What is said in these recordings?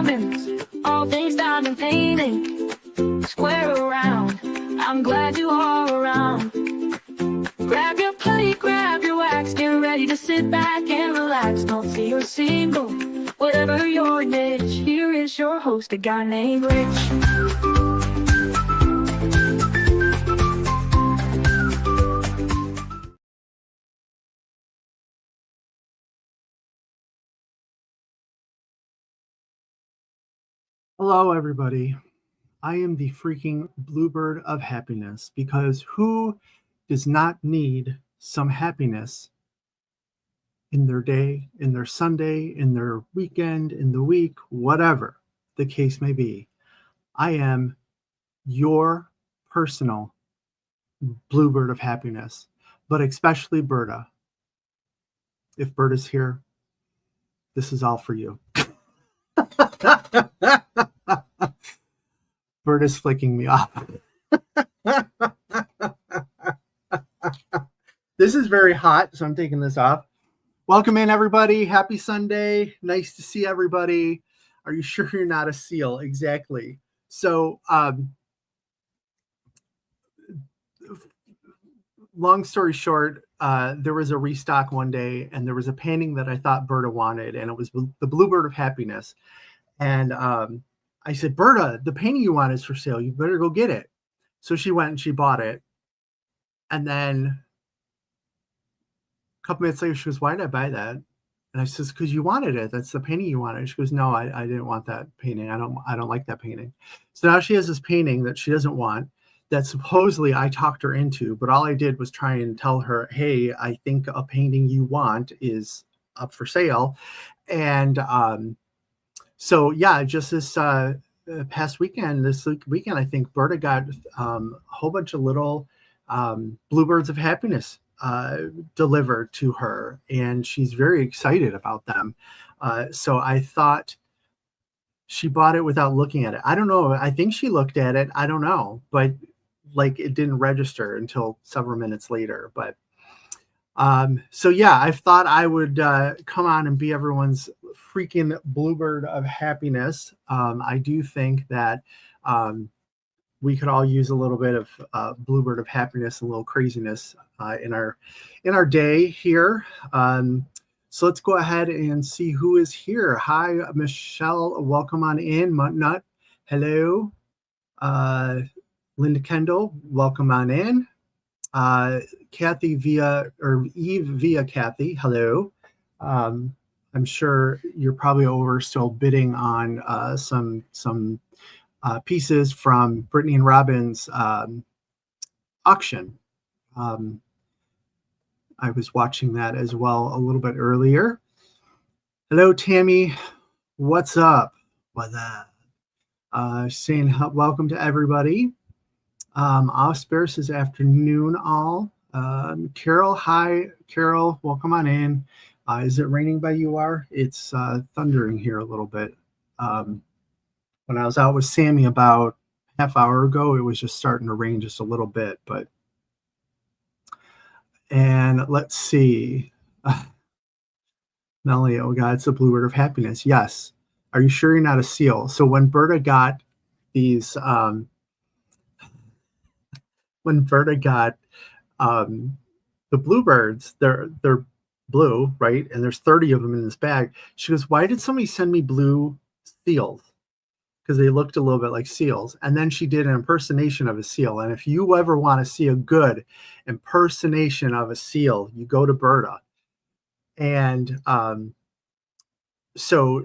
diamonds, all things diamond painting. Square around, I'm glad you are around. Grab your plate, grab your wax, get ready to sit back and relax. Don't feel single, whatever your niche. Here is your host, a guy named Rich. Hello, everybody. I am the freaking bluebird of happiness, because who does not need some happiness in their day, in their Sunday, in their weekend, in the week, whatever the case may be? I am your personal bluebird of happiness, but especially Berta. If Berta's here, this is all for you. Berta's flicking me off. This is very hot, so I'm taking this off. Welcome in, everybody. Happy Sunday. Nice to see everybody. Are you sure you're not a seal? Exactly. So, long story short, there was a restock one day, and there was a painting that I thought Berta wanted, and it was the Bluebird of Happiness. And I said, Berta, the painting you want is for sale. You better go get it. So she went and she bought it. And then a couple minutes later, she goes, why did I buy that? And I says, because you wanted it. That's the painting you wanted. She goes, no, I didn't want that painting. I don't like that painting. So now she has this painting that she doesn't want, that supposedly I talked her into, but all I did was try and tell her, hey, I think a painting you want is up for sale. And so yeah, just this past weekend, I think Berta got a whole bunch of little bluebirds of happiness delivered to her, and she's very excited about them. So I thought she bought it without looking at it. I don't know. I think she looked at it. I don't know, but like it didn't register until several minutes later. But so yeah, I thought I would come on and be everyone's freaking bluebird of happiness. I do think that we could all use a little bit of bluebird of happiness and a little craziness in our day here. So let's go ahead and see who is here. Hi, Michelle. Welcome on in. Muntnut. Hello. Linda Kendall. Welcome on in. Kathy Eve via Kathy. Hello. I'm sure you're probably over still bidding on some pieces from Brittany and Robin's auction. I was watching that as well a little bit earlier. Hello, Tammy. What's up? What's up? Saying welcome to everybody. Osbear says afternoon all. Carol, hi. Carol, welcome on in. Is it raining by you? It's thundering here a little bit. When I was out with Sammy about half hour ago, it was just starting to rain just a little bit. And let's see. Melanie, oh God, it's a bluebird of happiness. Yes. Are you sure you're not a seal? So when Berta got these, the bluebirds, they're blue, right? And there's 30 of them in this bag. She goes, why did somebody send me blue seals? Because they looked a little bit like seals. And then she did an impersonation of a seal. And if you ever want to see a good impersonation of a seal, you go to Berta. And so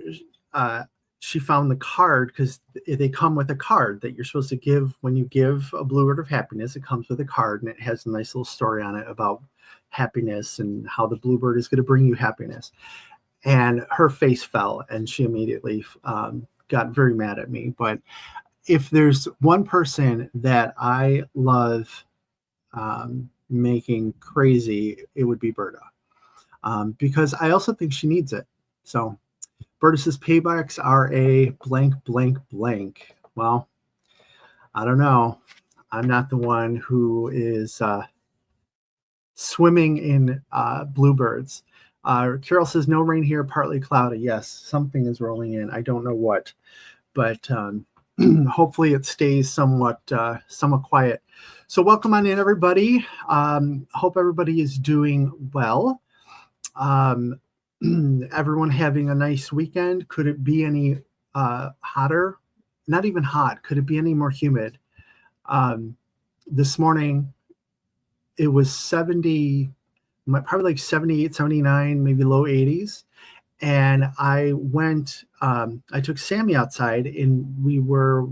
she found the card, because they come with a card that you're supposed to give when you give a bluebird of happiness. It comes with a card, and it has a nice little story on it about happiness and how the bluebird is going to bring you happiness. And her face fell, and she immediately got very mad at me. But if there's one person that I love making crazy, it would be Berta, because I also think she needs it. So Berta says paybacks are a blank, blank, blank. Well, I don't know. I'm not the one who is swimming in bluebirds. Carol says, no rain here, partly cloudy. Yes, something is rolling in. I don't know what, but hopefully it stays somewhat quiet. So welcome on in, everybody. Hope everybody is doing well. Everyone having a nice weekend. Could it be any hotter? Not even hot. Could it be any more humid? This morning, it was 70, probably like 78, 79, maybe low 80s. And I went, I took Sammy outside and we were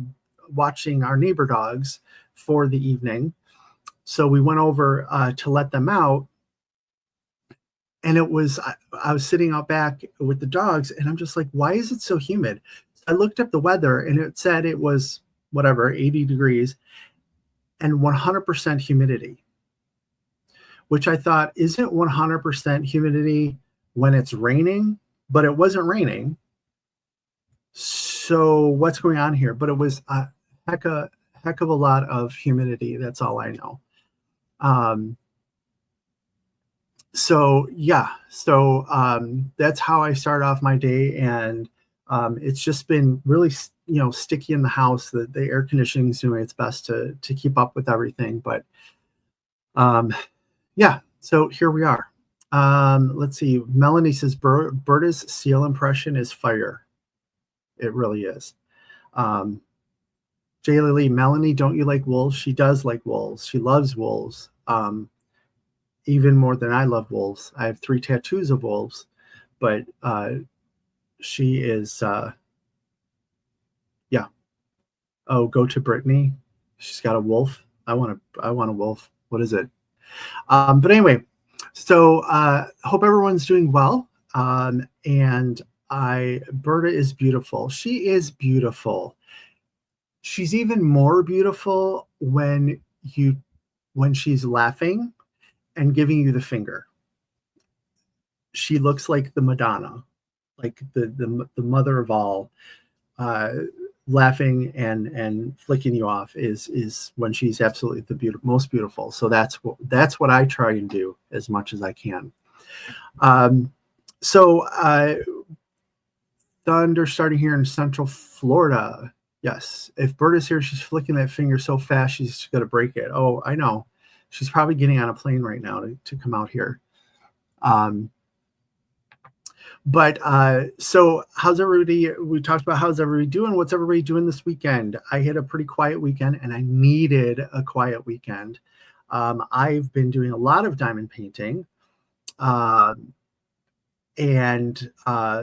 watching our neighbor dogs for the evening. So we went over to let them out. And it was, I was sitting out back with the dogs and I'm just like, why is it so humid? I looked up the weather and it said it was whatever, 80 degrees and 100% humidity, which I thought, isn't 100% humidity when it's raining? But it wasn't raining. So what's going on here? But it was a heck of a lot of humidity. That's all I know. So yeah, so that's how I start off my day, and it's just been really, sticky in the house. The air conditioning is doing its best to keep up with everything, but yeah. So here we are. Let's see. Melanie says Berta's seal impression is fire. It really is. Jayla Lee, Melanie, don't you like wolves? She does like wolves. She loves wolves. Even more than I love wolves. I have 3 tattoos of wolves, but she is, yeah. Oh, go to Brittany. She's got a wolf. I want a wolf. What is it? But anyway, so hope everyone's doing well. And Berta is beautiful. She is beautiful. She's even more beautiful when she's laughing and giving you the finger. She looks like the Madonna, like the mother of all. Laughing and flicking you off is when she's absolutely the most beautiful. So that's what I try and do as much as I can. So thunder starting here in Central Florida. Yes, if Berta's here, she's flicking that finger so fast she's gonna break it. Oh, I know. She's probably getting on a plane right now to come out here. But so how's everybody? We talked about how's everybody doing. What's everybody doing this weekend? I had a pretty quiet weekend and I needed a quiet weekend. I've been doing a lot of diamond painting. And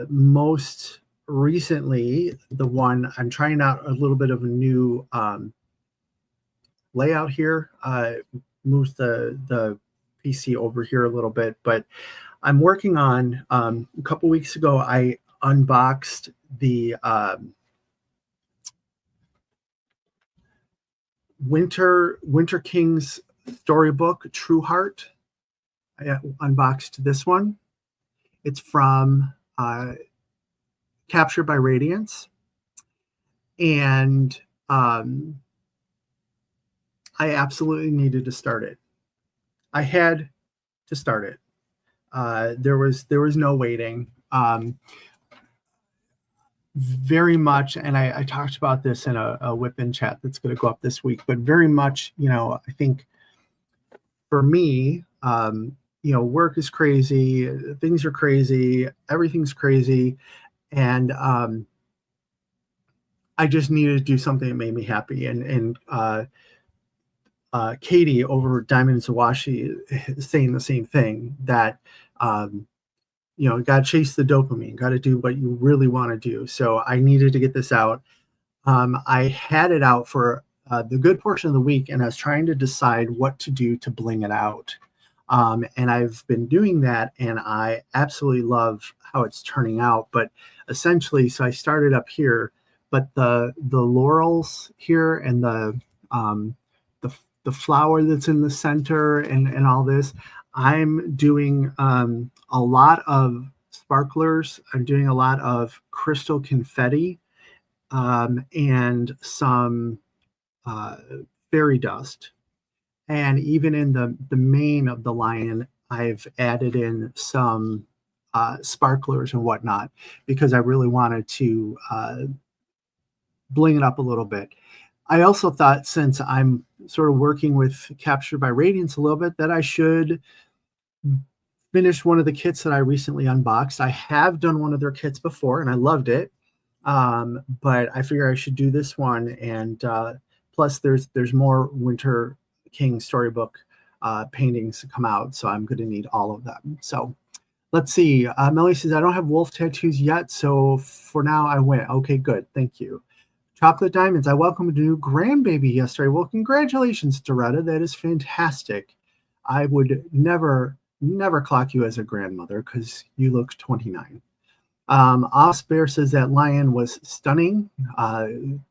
most recently, the one I'm trying out a little bit of a new layout here. Moves the PC over here a little bit, but I'm working on, a couple weeks ago, I unboxed the Winter King's storybook, True Heart. I unboxed this one. It's from Captured by Radiance. And I absolutely needed to start it. I had to start it. There was no waiting. Very much, and I talked about this in a whip-in chat that's going to go up this week, but very much, I think for me, work is crazy, things are crazy, everything's crazy, and I just needed to do something that made me happy. And Katie over Diamond and Sawashi is saying the same thing, that got to chase the dopamine, got to do what you really want to do. So I needed to get this out. I had it out for the good portion of the week, and I was trying to decide what to do to bling it out. And I've been doing that, and I absolutely love how it's turning out. But essentially, so I started up here, but the laurels here and the flower that's in the center and all this, I'm doing a lot of sparklers. I'm doing a lot of crystal confetti and some fairy dust. And even in the mane of the lion, I've added in some sparklers and whatnot, because I really wanted to bling it up a little bit. I also thought, since I'm sort of working with Captured by Radiance a little bit, that I should finish one of the kits that I recently unboxed. I have done one of their kits before and I loved it, but I figure I should do this one. And plus, there's more Winter King storybook paintings to come out, so I'm going to need all of them. So let's see. Melanie says, I don't have wolf tattoos yet, so for now I win. Okay, good. Thank you. Chocolate Diamonds, I welcomed a new grandbaby yesterday. Well, congratulations, Doretta. That is fantastic. I would never clock you as a grandmother because you look 29. Osbear says that lion was stunning.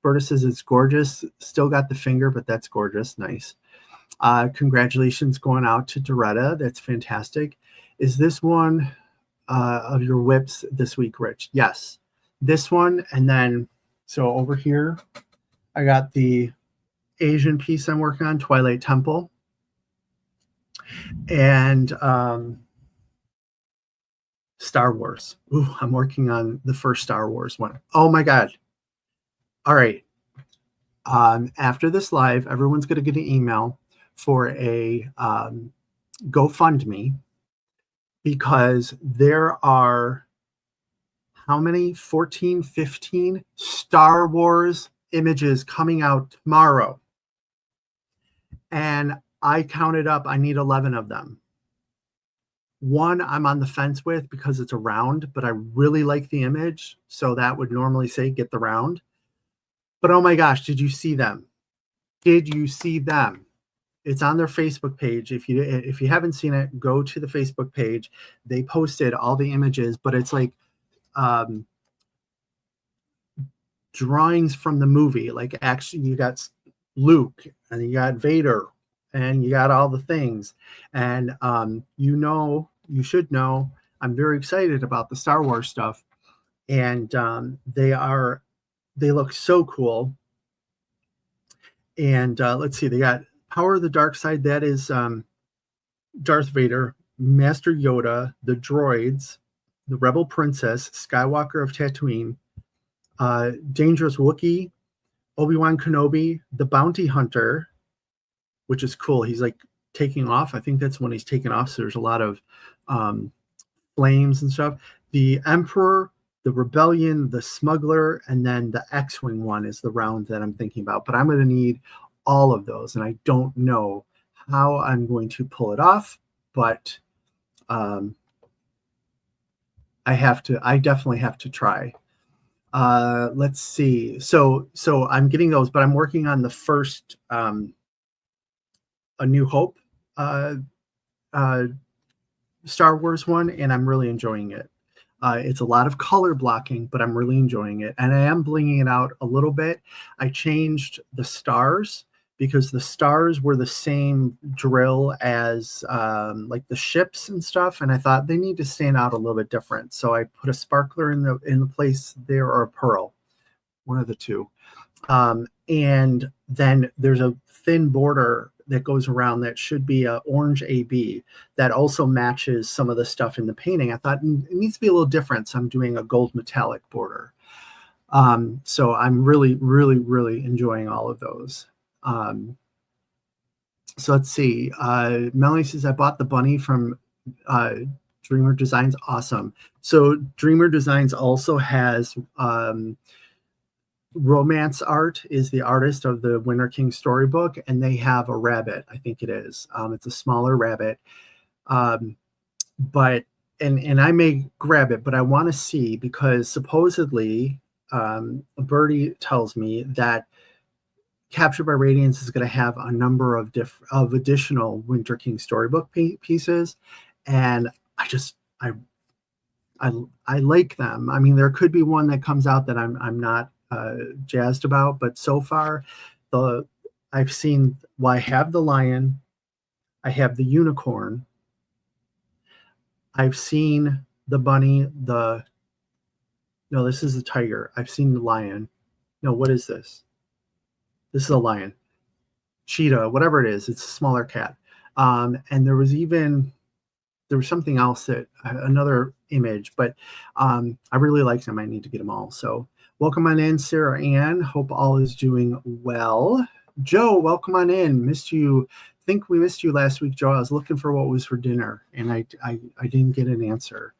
Berta says it's gorgeous. Still got the finger, but that's gorgeous. Nice. Congratulations going out to Doretta. That's fantastic. Is this one of your whips this week, Rich? Yes. This one, and then, so over here, I got the Asian piece I'm working on, Twilight Temple. And Star Wars. Ooh, I'm working on the first Star Wars one. Oh my God. All right. After this live, everyone's going to get an email for a GoFundMe, because there are how many? 14, 15 Star Wars images coming out tomorrow. And I counted up, I need 11 of them. One I'm on the fence with because it's a round, but I really like the image. So that would normally say get the round. But oh my gosh, did you see them? Did you see them? It's on their Facebook page. If you haven't seen it, go to the Facebook page. They posted all the images, but it's like drawings from the movie. Like, actually, you got Luke and you got Vader and you got all the things. And you should know, I'm very excited about the Star Wars stuff. And they look so cool. And let's see, they got Power of the Dark Side. That is Darth Vader, Master Yoda, the droids, the Rebel Princess, Skywalker of Tatooine, Dangerous Wookiee, Obi-Wan Kenobi, the Bounty Hunter, which is cool. He's like taking off. I think that's when he's taking off. So there's a lot of flames and stuff. The Emperor, the Rebellion, the Smuggler, and then the X-Wing one is the round that I'm thinking about. But I'm going to need all of those, and I don't know how I'm going to pull it off, but I definitely have to try. Let's see. So I'm getting those, but I'm working on the first A New Hope Star Wars one, and I'm really enjoying it. It's a lot of color blocking, but I'm really enjoying it. And I am blinging it out a little bit. I changed the stars because the stars were the same drill as like the ships and stuff. And I thought they need to stand out a little bit different. So I put a sparkler in the place there, or a pearl, one of the two. And then there's a thin border that goes around that should be a orange AB that also matches some of the stuff in the painting. I thought it needs to be a little different, so I'm doing a gold metallic border. So I'm really, really, really enjoying all of those. So let's see. Melanie says, I bought the bunny from Dreamer Designs. Awesome. So Dreamer Designs also has Romance Art is the artist of the Winter King storybook, and they have a rabbit. I think it is. It's a smaller rabbit, but I may grab it, but I want to see, because supposedly Birdie tells me that Captured by Radiance is going to have a number of additional Winter King storybook pieces, and I like them. I mean, there could be one that comes out that I'm not jazzed about, but so far I've seen, well, I have the lion, I have the unicorn, I've seen the bunny, no, this is a tiger, I've seen the lion, no, what is this? This is a lion, cheetah, whatever it is, it's a smaller cat. And there was even there was something else that another image, but I really liked them. I need to get them all. So welcome on in, Sarah Ann. Hope all is doing well. Joe, welcome on in. Missed you. Think we missed you last week, Joe. I was looking for what was for dinner, and I didn't get an answer,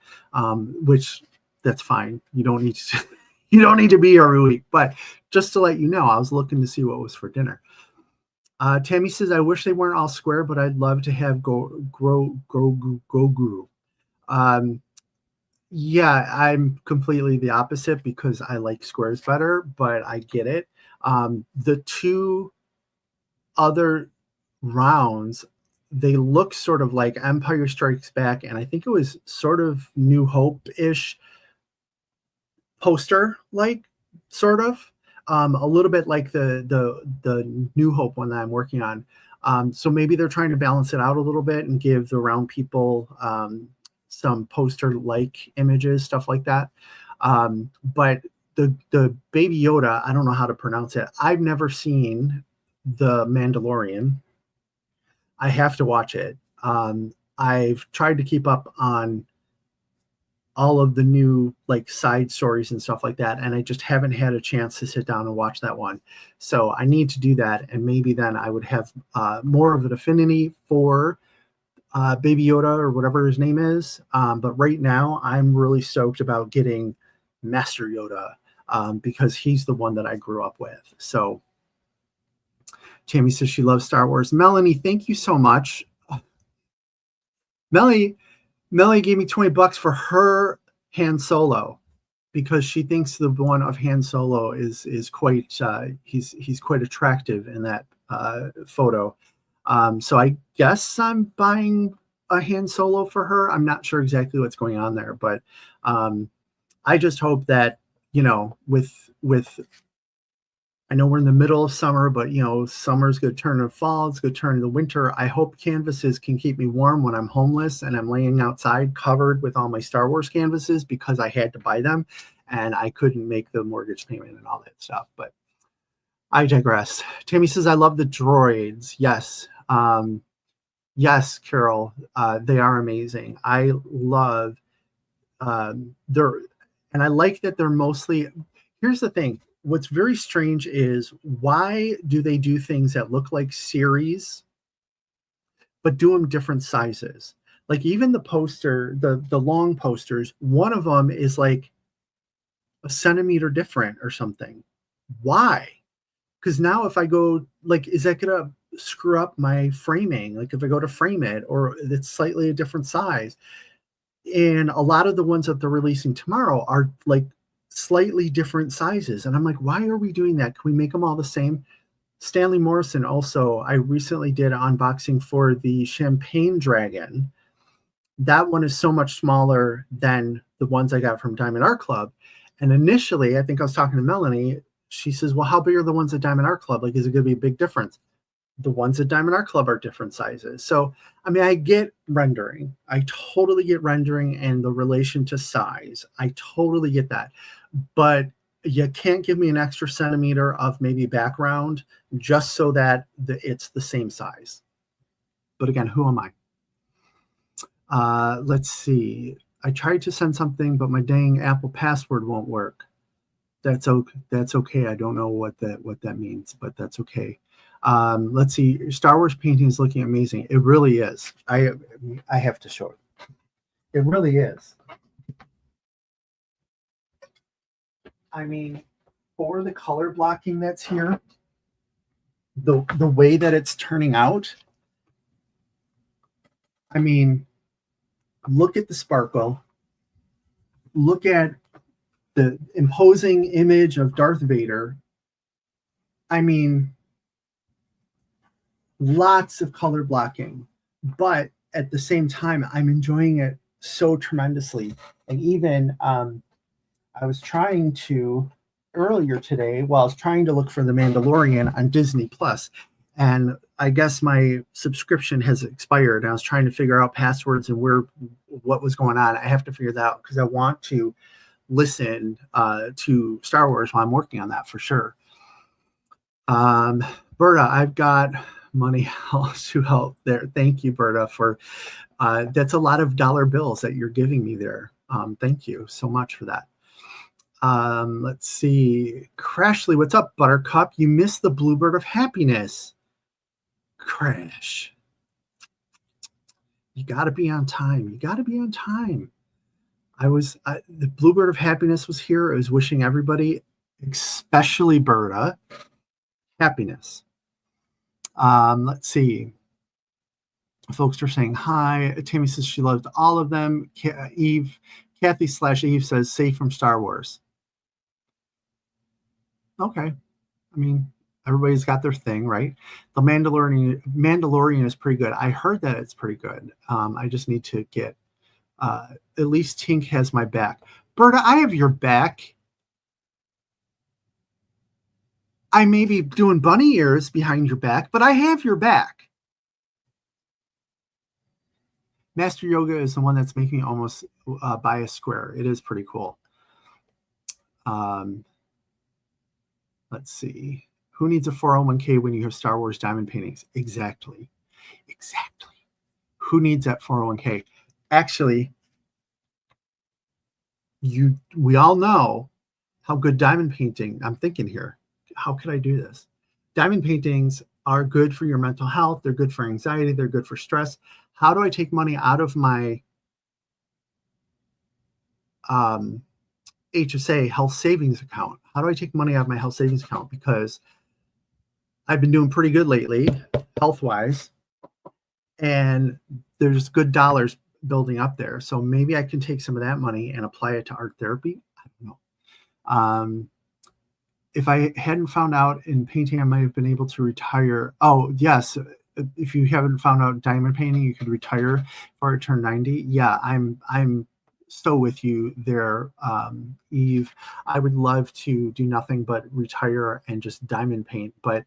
which that's fine. You don't need to you don't need to be here every week, but just to let you know, I was looking to see what was for dinner. Tammy says, I wish they weren't all square, but I'd love to have grow grew. Yeah, I'm completely the opposite because I like squares better, but I get it. The two other rounds, they look sort of like Empire Strikes Back, and I think it was sort of New Hope-ish poster, like sort of. A little bit like the New Hope one that I'm working on. So maybe they're trying to balance it out a little bit and give the round people some poster-like images, stuff like that. But the Baby Yoda, I don't know how to pronounce it. I've never seen The Mandalorian. I have to watch it. I've tried to keep up on all of the new like side stories and stuff like that, and I just haven't had a chance to sit down and watch that one. So I need to do that, and maybe then I would have more of an affinity for Baby Yoda or whatever his name is. But right now, I'm really stoked about getting Master Yoda because he's the one that I grew up with. So Tammy says she loves Star Wars. Melanie, thank you so much. Melanie gave me $20 for her Han Solo because she thinks the one of Han Solo is quite he's quite attractive in that photo. So I guess I'm buying a Han Solo for her. I'm not sure exactly what's going on there, but I just hope that, you know, with I know we're in the middle of summer, but you know, summer's going to turn into fall. It's going to turn into winter. I hope canvases can keep me warm when I'm homeless and I'm laying outside covered with all my Star Wars canvases because I had to buy them and I couldn't make the mortgage payment and all that stuff. But I digress. Tammy says, I love the droids. Yes. Yes, Carol. They are amazing. I love and I like that they're mostly, here's the thing. What's very strange is why do they do things that look like series, but do them different sizes? Like even the poster, the long posters, one of them is like a centimeter different or something. Why? Because now if I go, like, is that going to screw up my framing? Like if I go to frame it or it's slightly a different size. And a lot of the ones that they're releasing tomorrow are like slightly different sizes, and I'm like, why are we doing that? Can we make them all the same? Stanley Morrison also, I recently did an unboxing for the Champagne Dragon. That one is so much smaller than the ones I got from Diamond Art Club, and initially I think I was talking to Melanie. She says, well, how big are the ones at Diamond Art Club? Like, is it going to be a big difference? The ones at Diamond Art Club are different sizes. So I mean, I get rendering. I totally get rendering and the relation to size. I totally get that. But you can't give me an extra centimeter of maybe background just so that it's the same size. But again, who am I? Let's see. I tried to send something, but my dang Apple password won't work. That's okay. I don't know what that means, but that's okay. Let's see. Star Wars painting is looking amazing. It really is. I have to show it. It really is. I mean, for the color blocking that's here, the way that it's turning out, I mean, look at the sparkle. Look at the imposing image of Darth Vader. I mean, lots of color blocking, but at the same time, I'm enjoying it so tremendously. And even I was trying to earlier today, while I was trying to look for The Mandalorian on Disney Plus, and I guess my subscription has expired. And I was trying to figure out passwords and what was going on. I have to figure that out because I want to listen to Star Wars while I'm working on that for sure. Berta, I've got money to help there. Thank you, Berta, for that's a lot of dollar bills that you're giving me there. Thank you so much for that. Let's see. Crashly, what's up, Buttercup? You missed the Bluebird of Happiness. Crash. You got to be on time. You got to be on time. The Bluebird of Happiness was here. I was wishing everybody, especially Berta, happiness. Let's see. Folks are saying hi. Tammy says she loved all of them. Kathy/Eve says safe from Star Wars. Okay. I mean, everybody's got their thing, right? The Mandalorian is pretty good. I heard that it's pretty good. I just need to get at least Tink has my back. Berta, I have your back. I may be doing bunny ears behind your back, but I have your back. Master Yoga is the one that's making me almost buy a square. It is pretty cool. Let's see. Who needs a 401k when you have Star Wars diamond paintings? Exactly. Who needs that 401k? Actually, we all know how good diamond painting. I'm thinking here, how could I do this? Diamond paintings are good for your mental health. They're good for anxiety. They're good for stress. How do I take money out of my HSA, health savings account? How do I take money out of my health savings account? Because I've been doing pretty good lately, health-wise, and there's good dollars building up there. So maybe I can take some of that money and apply it to art therapy. I don't know. If I hadn't found out in painting, I might have been able to retire. Oh, yes. If you haven't found out diamond painting, you could retire before I turn 90. Yeah, I'm so with you there, Eve. I would love to do nothing but retire and just diamond paint, but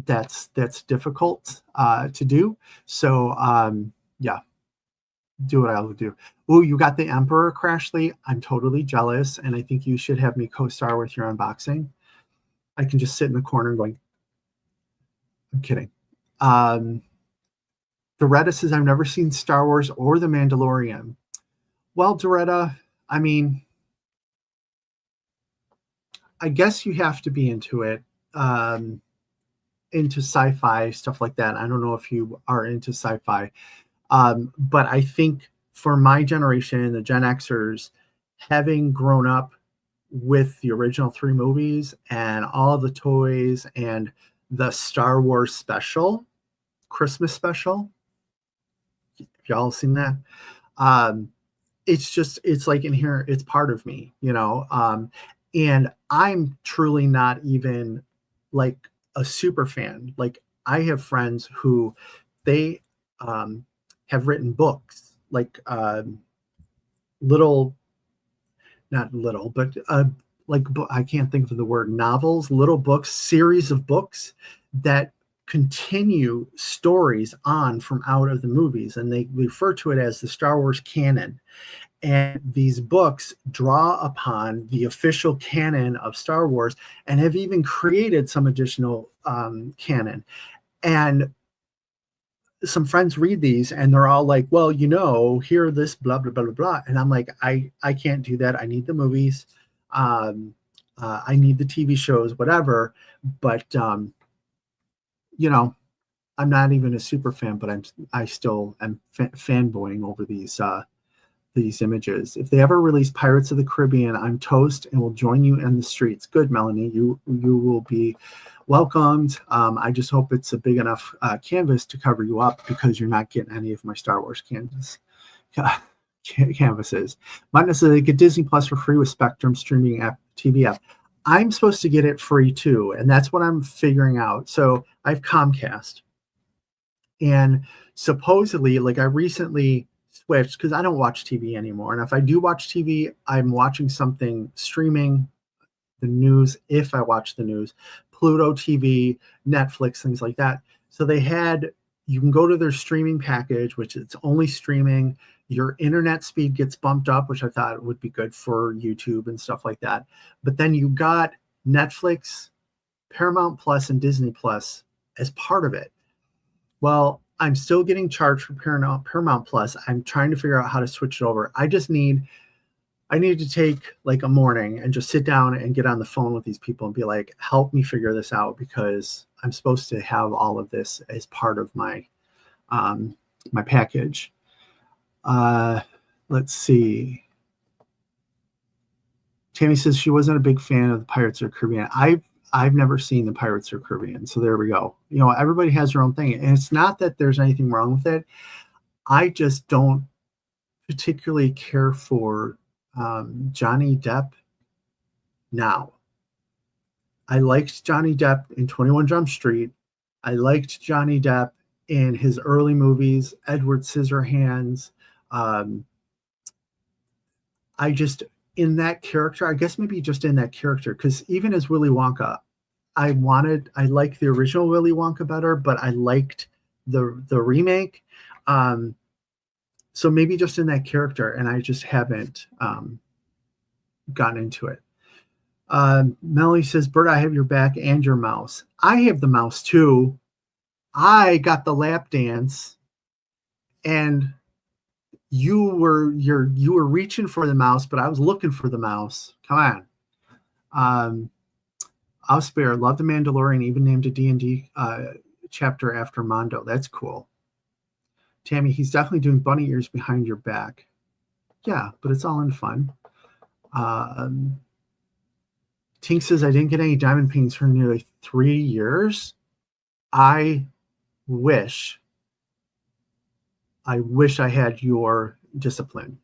that's difficult to do. So yeah, do what I would do. Oh, you got the Emperor, Crashly. I'm totally jealous, and I think you should have me co-star with your unboxing. I can just sit in the corner and going, I'm kidding. Doretta says, I've never seen Star Wars or The Mandalorian. Well, Doretta, I mean, I guess you have to be into it, into sci-fi, stuff like that. I don't know if you are into sci-fi. But I think for my generation, the Gen Xers, having grown up with the original 3 movies and all of the toys and the Star Wars special, Christmas special, if y'all seen that, it's like in here, it's part of me, you know. And I'm truly not even like a super fan. Like, I have friends who they have written books, like not little, but like, I can't think of the word, novels, little books, series of books that continue stories on from out of the movies, and they refer to it as the Star Wars canon. And these books draw upon the official canon of Star Wars and have even created some additional canon. And some friends read these and they're all like, well, you know, hear this, blah, blah, blah, blah, blah. And I'm like, I can't do that. I need the movies. I need the TV shows, whatever. But, you know, I'm not even a super fan, but I still am fanboying over these images. If they ever release Pirates of the Caribbean, I'm toast and will join you in the streets. Good, Melanie. You will be welcomed. I just hope it's a big enough canvas to cover you up, because you're not getting any of my Star Wars canvases. Might necessarily get Disney Plus for free with Spectrum streaming app, TV app. I'm supposed to get it free too, and that's what I'm figuring out. So I have Comcast, and supposedly, like, I recently switched because I don't watch TV anymore. And if I do watch TV, I'm watching something streaming, the news, if I watch the news, Pluto TV, Netflix, things like that. So you can go to their streaming package, which it's only streaming. Your internet speed gets bumped up, which I thought would be good for YouTube and stuff like that. But then you got Netflix, Paramount Plus and Disney Plus as part of it. Well, I'm still getting charged for Paramount Plus. I'm trying to figure out how to switch it over. I need to take like a morning and just sit down and get on the phone with these people and be like, help me figure this out, because I'm supposed to have all of this as part of my my package. Let's see. Tammy says she wasn't a big fan of the Pirates of the Caribbean. I've never seen the Pirates of the Caribbean, so there we go. You know, everybody has their own thing, and it's not that there's anything wrong with it. I just don't particularly care for Johnny Depp now. I liked Johnny Depp in 21 Jump Street. I liked Johnny Depp in his early movies, Edward Scissorhands. I just, in that character, I guess maybe just in that character, because even as Willy Wonka, I liked the original Willy Wonka better, but I liked the remake. So maybe just in that character, and I just haven't gotten into it. Melanie says, Bert, I have your back and your mouse. I have the mouse too. I got the lap dance, and you were reaching for the mouse, but I was looking for the mouse. Come on. I'll spare. Love the Mandalorian, even named a D&D chapter after Mondo. That's cool. Tammy, he's definitely doing bunny ears behind your back. Yeah, but it's all in fun. Tink says, I didn't get any diamond paintings for nearly 3 years. I wish I had your discipline.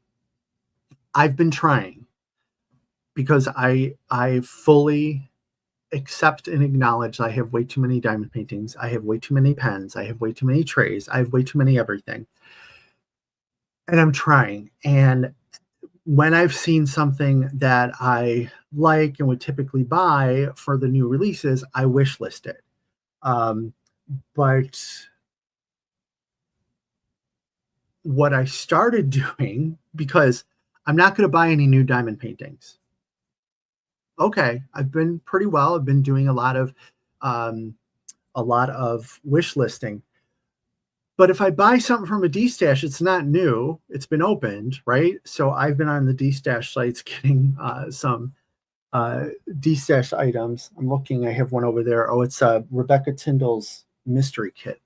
I've been trying, because I fully accept and acknowledge I have way too many diamond paintings. I have way too many pens. I have way too many trays. I have way too many everything. And I'm trying. And when I've seen something that I like and would typically buy for the new releases, I wish list it. But what I started doing, because I'm not going to buy any new diamond paintings. Okay, I've been pretty well. I've been doing a lot of wish listing. But if I buy something from a D-stash, it's not new. It's been opened, right? So I've been on the D-stash sites getting some D-stash items. I'm looking. I have one over there. Oh, it's Rebecca Tyndall's mystery kit.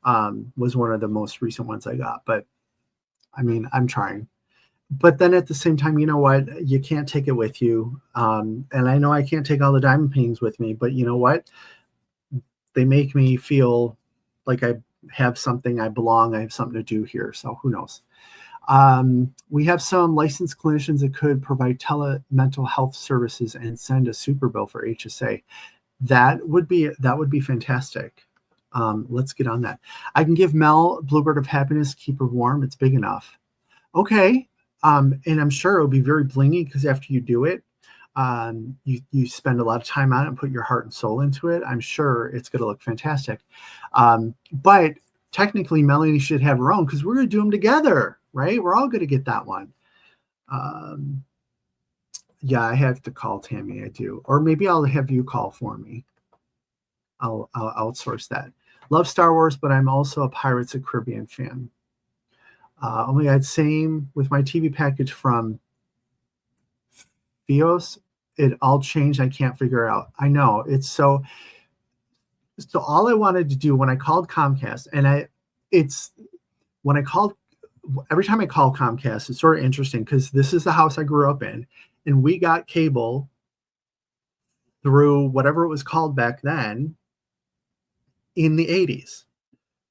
Was one of the most recent ones I got. But I mean, I'm trying. But then at the same time, you know what? You can't take it with you. And I know I can't take all the diamond paintings with me, but you know what? They make me feel like I have something, I belong, I have something to do here. So who knows? We have some licensed clinicians that could provide mental health services and send a super bill for HSA. That would be fantastic. Let's get on that. I can give Mel Bluebird of Happiness, keep her warm. It's big enough. Okay. And I'm sure it'll be very blingy, because after you do it, you spend a lot of time on it and put your heart and soul into it. I'm sure it's going to look fantastic. But technically, Melanie should have her own, because we're going to do them together, right? We're all going to get that one. Yeah, I have to call Tammy. I do. Or maybe I'll have you call for me. I'll outsource that. Love Star Wars, but I'm also a Pirates of the Caribbean fan. Oh my God, same with my TV package from Fios. It all changed. I can't figure out. I know. It's so all I wanted to do when I called Comcast, and every time I call Comcast, it's sort of interesting, because this is the house I grew up in, and we got cable through whatever it was called back then in the 80s.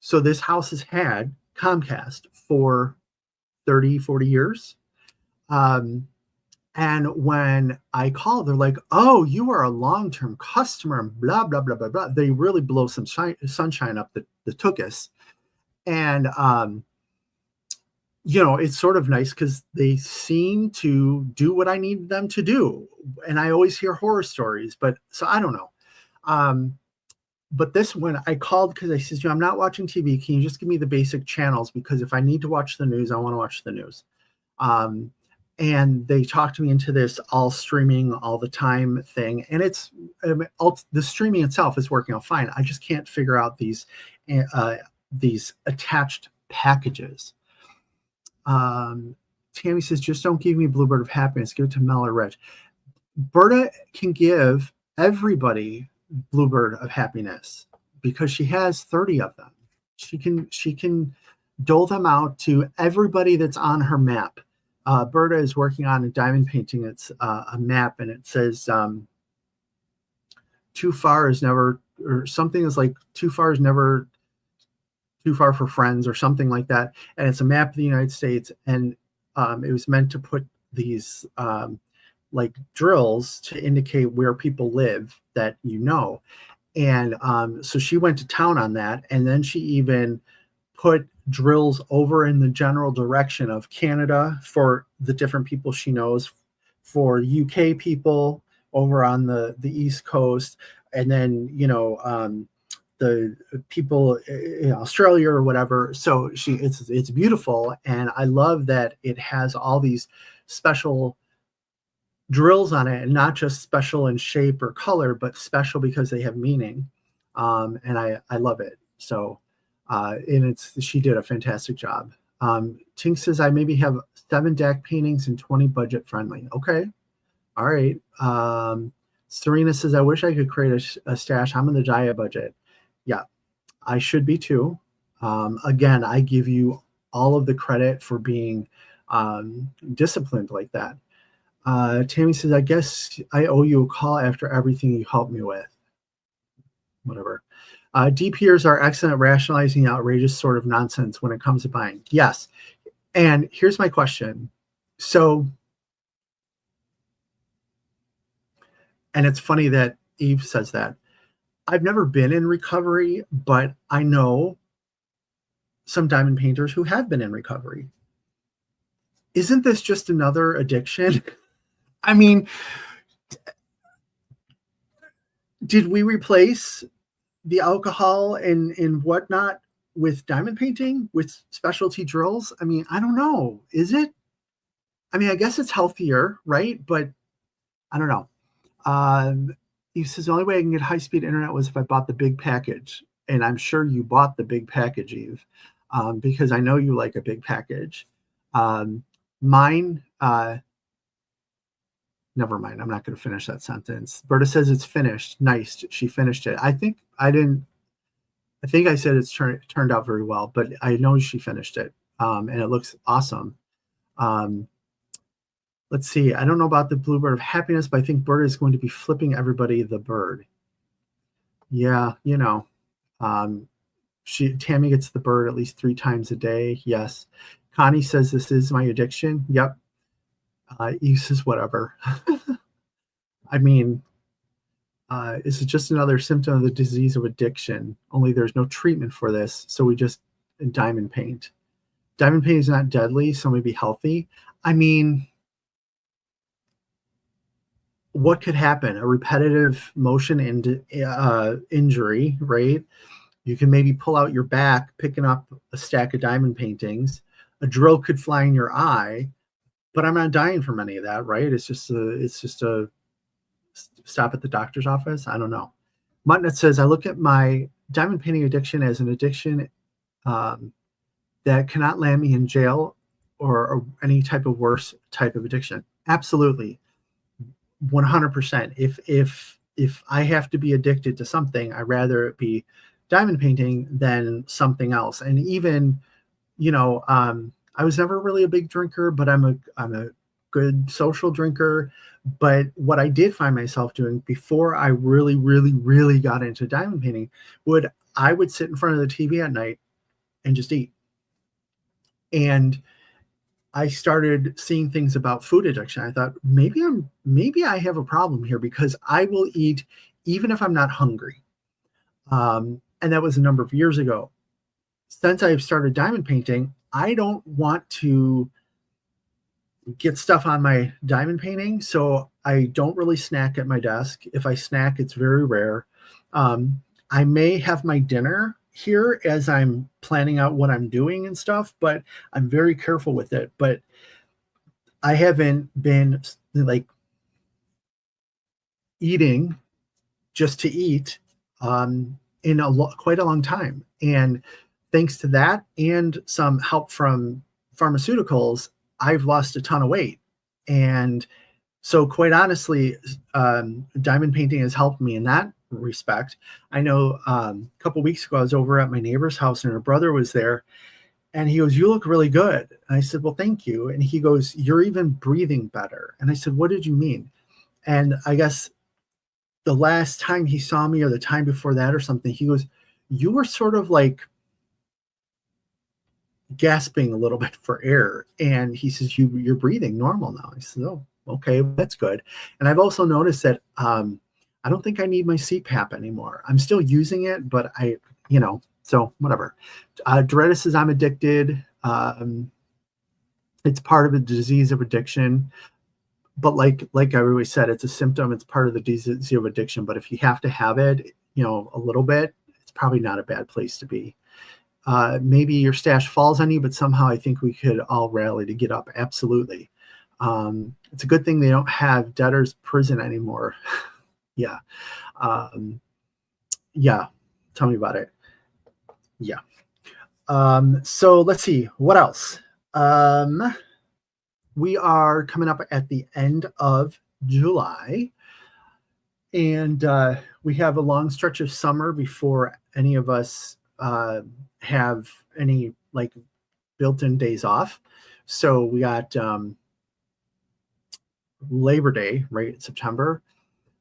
So this house has had Comcast for 30, 40 years. And when I call, they're like, oh, you are a long-term customer, and blah, blah, blah, blah, blah. They really blow some sunshine up the tuchus. And, it's sort of nice, because they seem to do what I need them to do. And I always hear horror stories, so I don't know. But this one, I called because I said, I'm not watching TV. Can you just give me the basic channels? Because if I need to watch the news, I want to watch the news. and they talked me into this all streaming all the time thing, and it's the streaming itself is working out fine. I just can't figure out these attached packages. Tammy says, just don't give me Bluebird of Happiness, give it to Mel or Rich. Berta can give everybody Bluebird of Happiness because she has 30 of them. She can dole them out to everybody that's on her map. Berta is working on a diamond painting. It's a map, and it says too far is never, or something is like too far is never too far for friends, or something like that. And it's a map of the United States, and it was meant to put these like drills to indicate where people live that you know. And so she went to town on that, and then she even put drills over in the general direction of Canada for the different people she knows, for UK people over on the East Coast, and then the people in Australia or whatever. So it's beautiful, and I love that it has all these special drills on it, and not just special in shape or color, but special because they have meaning. And I love it. So and she did a fantastic job. Tink says, I maybe have 7 deck paintings and 20 budget friendly. Okay. All right. Serena says, I wish I could create a stash. I'm in the diet budget. Yeah, I should be too. Again, I give you all of the credit for being disciplined like that. Tammy says, I guess I owe you a call after everything you helped me with. Whatever. DPers are excellent at rationalizing outrageous sort of nonsense when it comes to buying. Yes. And here's my question. So, and it's funny that Eve says that. I've never been in recovery, but I know some diamond painters who have been in recovery. Isn't this just another addiction? I mean, did we replace the alcohol and whatnot with diamond painting, with specialty drills? I mean, I don't know. Is it? I mean, I guess it's healthier, right? But I don't know. He says, the only way I can get high-speed internet was if I bought the big package. And I'm sure you bought the big package, Eve, because I know you like a big package. Mine, never mind. I'm not going to finish that sentence. Berta says it's finished. Nice. She finished it. I think I said it's turned out very well, but I know she finished it. And it looks awesome. Let's see. I don't know about the Bluebird of Happiness, but I think Berta is going to be flipping everybody the bird. Yeah, Tammy gets the bird at least 3 times a day. Yes. Connie says this is my addiction. Yep. Eve says whatever. I mean, this is just another symptom of the disease of addiction. Only there's no treatment for this, so we just diamond paint. Diamond paint is not deadly, so maybe healthy. I mean, what could happen? A repetitive motion injury, right? You can maybe pull out your back, picking up a stack of diamond paintings. A drill could fly in your eye, but I'm not dying from any of that, right? It's just a stop at the doctor's office. I don't know. Mutnut says, I look at my diamond painting addiction as an addiction that cannot land me in jail or any type of worse type of addiction. Absolutely. 100%. If I have to be addicted to something, I'd rather it be diamond painting than something else. And even, I was never really a big drinker, but I'm a good social drinker. But what I did find myself doing before I really, really, really got into diamond painting I would sit in front of the TV at night and just eat. And I started seeing things about food addiction. I thought maybe I have a problem here, because I will eat even if I'm not hungry. And that was a number of years ago. Since I've started diamond painting, I don't want to get stuff on my diamond painting, so I don't really snack at my desk. If I snack, it's very rare. I may have my dinner here as I'm planning out what I'm doing and stuff, but I'm very careful with it. But I haven't been like eating just to eat in quite a long time. And thanks to that and some help from pharmaceuticals, I've lost a ton of weight. And so, quite honestly, diamond painting has helped me in that respect. I know a couple weeks ago, I was over at my neighbor's house and her brother was there. And he goes, "You look really good." And I said, "Well, thank you." And he goes, "You're even breathing better." And I said, "What did you mean?" And I guess the last time he saw me or the time before that or something, he goes, "You were sort of like gasping a little bit for air." And he says, "You're breathing normal now." I said, "Oh, okay, that's good." And I've also noticed that I don't think I need my CPAP anymore. I'm still using it, but so whatever. Doretta says, "I'm addicted. It's part of the disease of addiction." But like I always said, it's a symptom. It's part of the disease of addiction. But if you have to have it, a little bit, it's probably not a bad place to be. Maybe your stash falls on you, but somehow I think we could all rally to get up. Absolutely. It's a good thing they don't have debtor's prison anymore. Yeah. Yeah. Tell me about it. Yeah. So let's see. What else? We are coming up at the end of July, and we have a long stretch of summer before any of us have any like built-in days off. So we got Labor Day, right? September.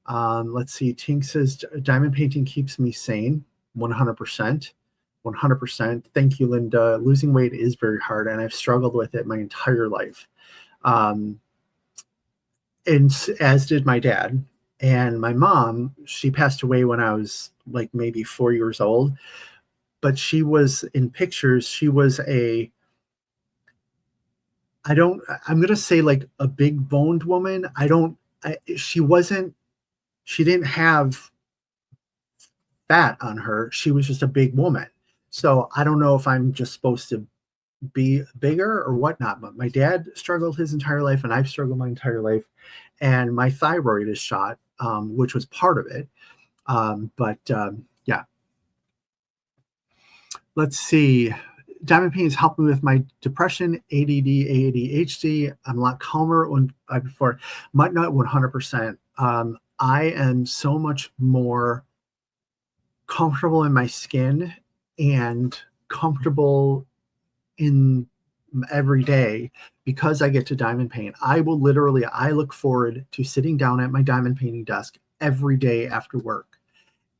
Let's see. Tink says diamond painting keeps me sane. 100%. 100%. Thank you, Linda. Losing weight is very hard, and I've struggled with it my entire life. And as did my dad. And my mom, she passed away when I was like maybe 4 years old. But she was in pictures, she was I'm going to say like a big boned woman. She didn't have fat on her. She was just a big woman. So I don't know if I'm just supposed to be bigger or whatnot, but my dad struggled his entire life and I've struggled my entire life. And my thyroid is shot, which was part of it. Yeah. Let's see. Diamond painting has helped me with my depression, ADD, ADHD. I'm a lot calmer when before. Might not 100%. I am so much more comfortable in my skin and comfortable in every day because I get to diamond paint. I look forward to sitting down at my diamond painting desk every day after work.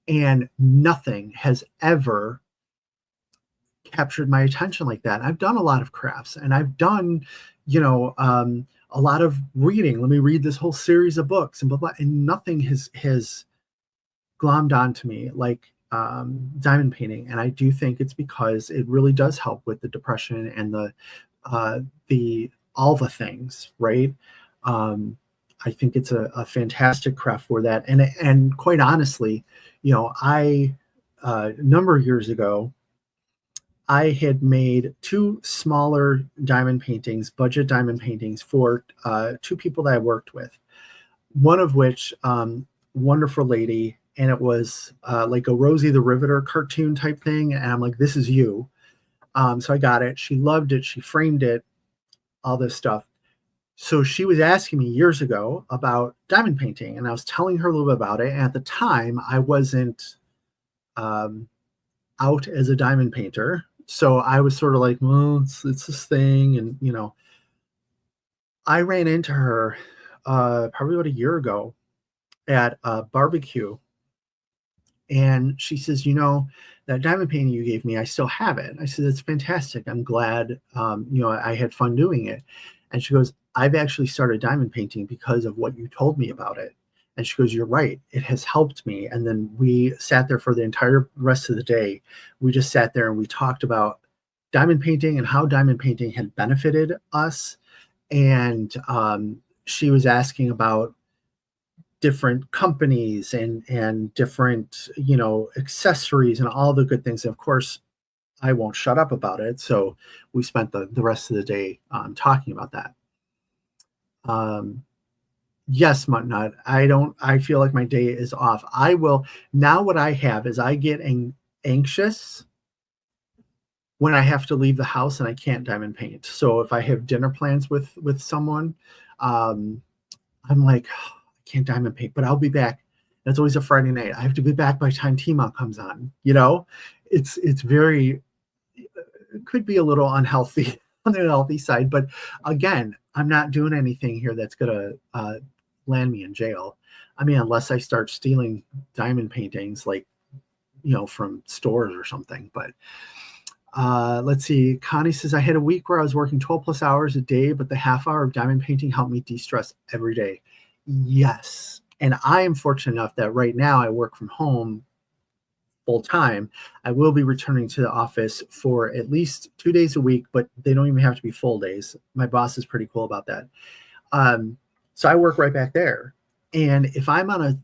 And nothing has ever captured my attention like that. I've done a lot of crafts and I've done, a lot of reading. Let me read this whole series of books and blah, blah, and nothing has glommed onto me like diamond painting. And I do think it's because it really does help with the depression and all the things, right? I think it's a fantastic craft for that. And quite honestly, a number of years ago, I had made 2 smaller diamond paintings, budget diamond paintings for 2 people that I worked with. One of which, wonderful lady, and it was like a Rosie the Riveter cartoon type thing. And I'm like, "This is you." So I got it. She loved it. She framed it, all this stuff. So she was asking me years ago about diamond painting, and I was telling her a little bit about it. And at the time, I wasn't out as a diamond painter. So I was sort of like, "Well, it's this thing." And, I ran into her probably about a year ago at a barbecue. And she says, "That diamond painting you gave me, I still have it." I said, "That's fantastic. I'm glad, I had fun doing it." And she goes, "I've actually started diamond painting because of what you told me about it." And she goes, "You're right. It has helped me." And then we sat there for the entire rest of the day. We just sat there and we talked about diamond painting and how diamond painting had benefited us. And she was asking about different companies and different, accessories and all the good things. And of course, I won't shut up about it. So we spent the rest of the day talking about that. Yes, Nut. I feel like my day is off. I will now. What I have is I get anxious when I have to leave the house and I can't diamond paint. So if I have dinner plans with someone, um, I'm like, "Oh, I can't diamond paint, but I'll be back. That's always a Friday night. I have to be back by the time Tmont comes on. It's very, it could be a little unhealthy on the unhealthy side, but again, I'm not doing anything here that's gonna land me in jail. I mean, unless I start stealing diamond paintings, like from stores or something. But let's see. Connie says, I had a week where I was working 12 plus hours a day, but the half hour of diamond painting helped me de-stress every day. Yes. And I am fortunate enough that right now I work from home full time. I will be returning to the office for at least 2 days a week, but they don't even have to be full days. My boss is pretty cool about that. So I work right back there. And if I'm on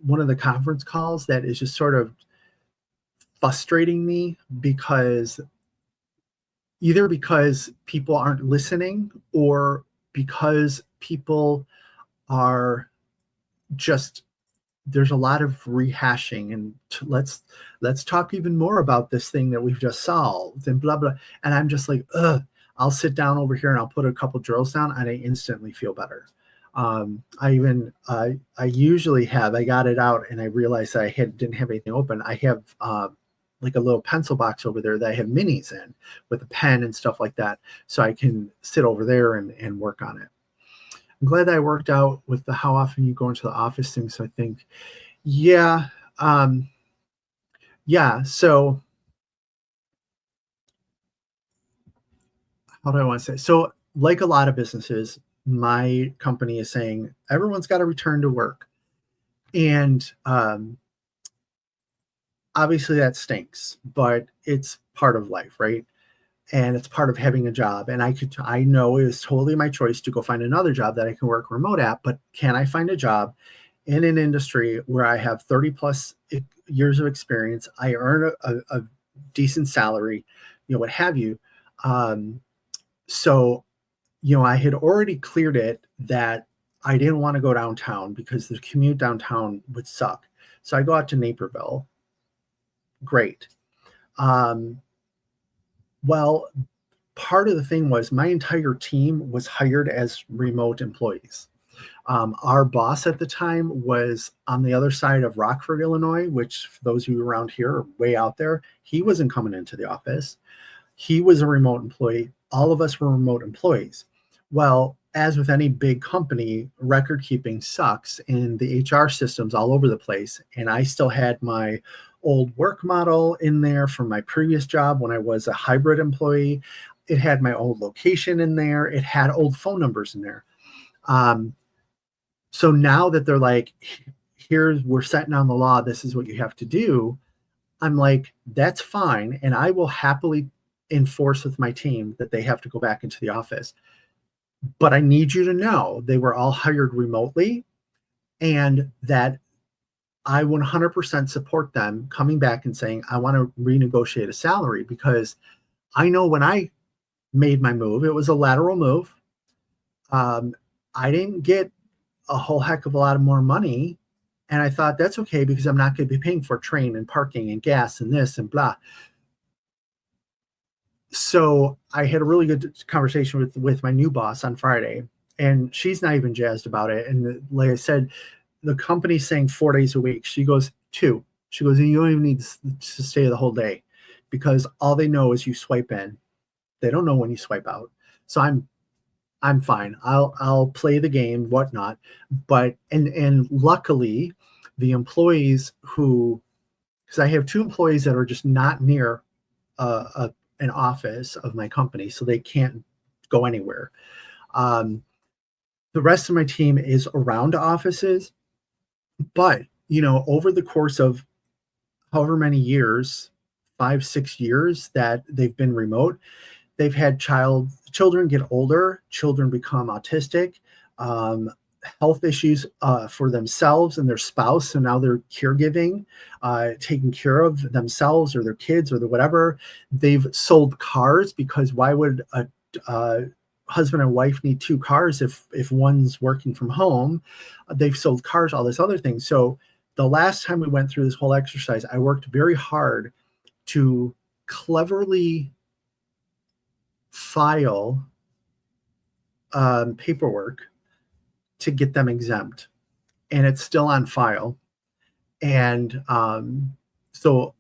one of the conference calls that is just sort of frustrating me because either because people aren't listening or because people are just, there's a lot of rehashing and let's talk even more about this thing that we've just solved and blah blah, and I'm just like, ugh. I'll sit down over here and I'll put a couple drills down and I instantly feel better. I usually have, I got it out and I realized I didn't have anything open. I have like a little pencil box over there that I have minis in with a pen and stuff like that. So I can sit over there and work on it. I'm glad that I worked out with the how often you go into the office thing. So I think, yeah. So how do I want to say? So like a lot of businesses, my company is saying everyone's got to return to work. And obviously that stinks, but it's part of life, right? And it's part of having a job. And I know it is totally my choice to go find another job that I can work remote at, but can I find a job in an industry where I have 30 plus years of experience, I earn a decent salary, what have you. So, I had already cleared it that I didn't want to go downtown because the commute downtown would suck. So I go out to Naperville. Great. Well, part of the thing was my entire team was hired as remote employees. Our boss at the time was on the other side of Rockford, Illinois, which for those of you around here are way out there. He wasn't coming into the office. He was a remote employee. All of us were remote employees. Well, as with any big company, record keeping sucks and the HR systems all over the place. And I still had my old work model in there from my previous job when I was a hybrid employee. It had my old location in there. It had old phone numbers in there. So now that they're like, we're setting down the law, this is what you have to do. I'm like, that's fine. And I will happily enforce with my team that they have to go back into the office. But I need you to know they were all hired remotely and that I 100% support them coming back and saying, I want to renegotiate a salary, because I know when I made my move, it was a lateral move. I didn't get a whole heck of a lot of more money. And I thought that's okay because I'm not going to be paying for train and parking and gas and this and blah. So I had a really good conversation with my new boss on Friday, and she's not even jazzed about it. And like I said, the company's saying 4 days a week. She goes, 2. She goes, and you don't even need to stay the whole day because all they know is you swipe in. They don't know when you swipe out. So I'm fine. I'll play the game, whatnot. But and luckily, the employees because I have 2 employees that are just not near an office of my company, so they can't go anywhere. The rest of my team is around offices, but over the course of however many years, 5-6 years that they've been remote, they've had children get older, children become autistic, health issues for themselves and their spouse. So now they're caregiving, taking care of themselves or their kids or whatever. They've sold cars because why would a husband and wife need 2 cars if one's working from home. They've sold cars, all this other thing. So the last time we went through this whole exercise, I worked very hard to cleverly file paperwork to get them exempt, and it's still on file. And so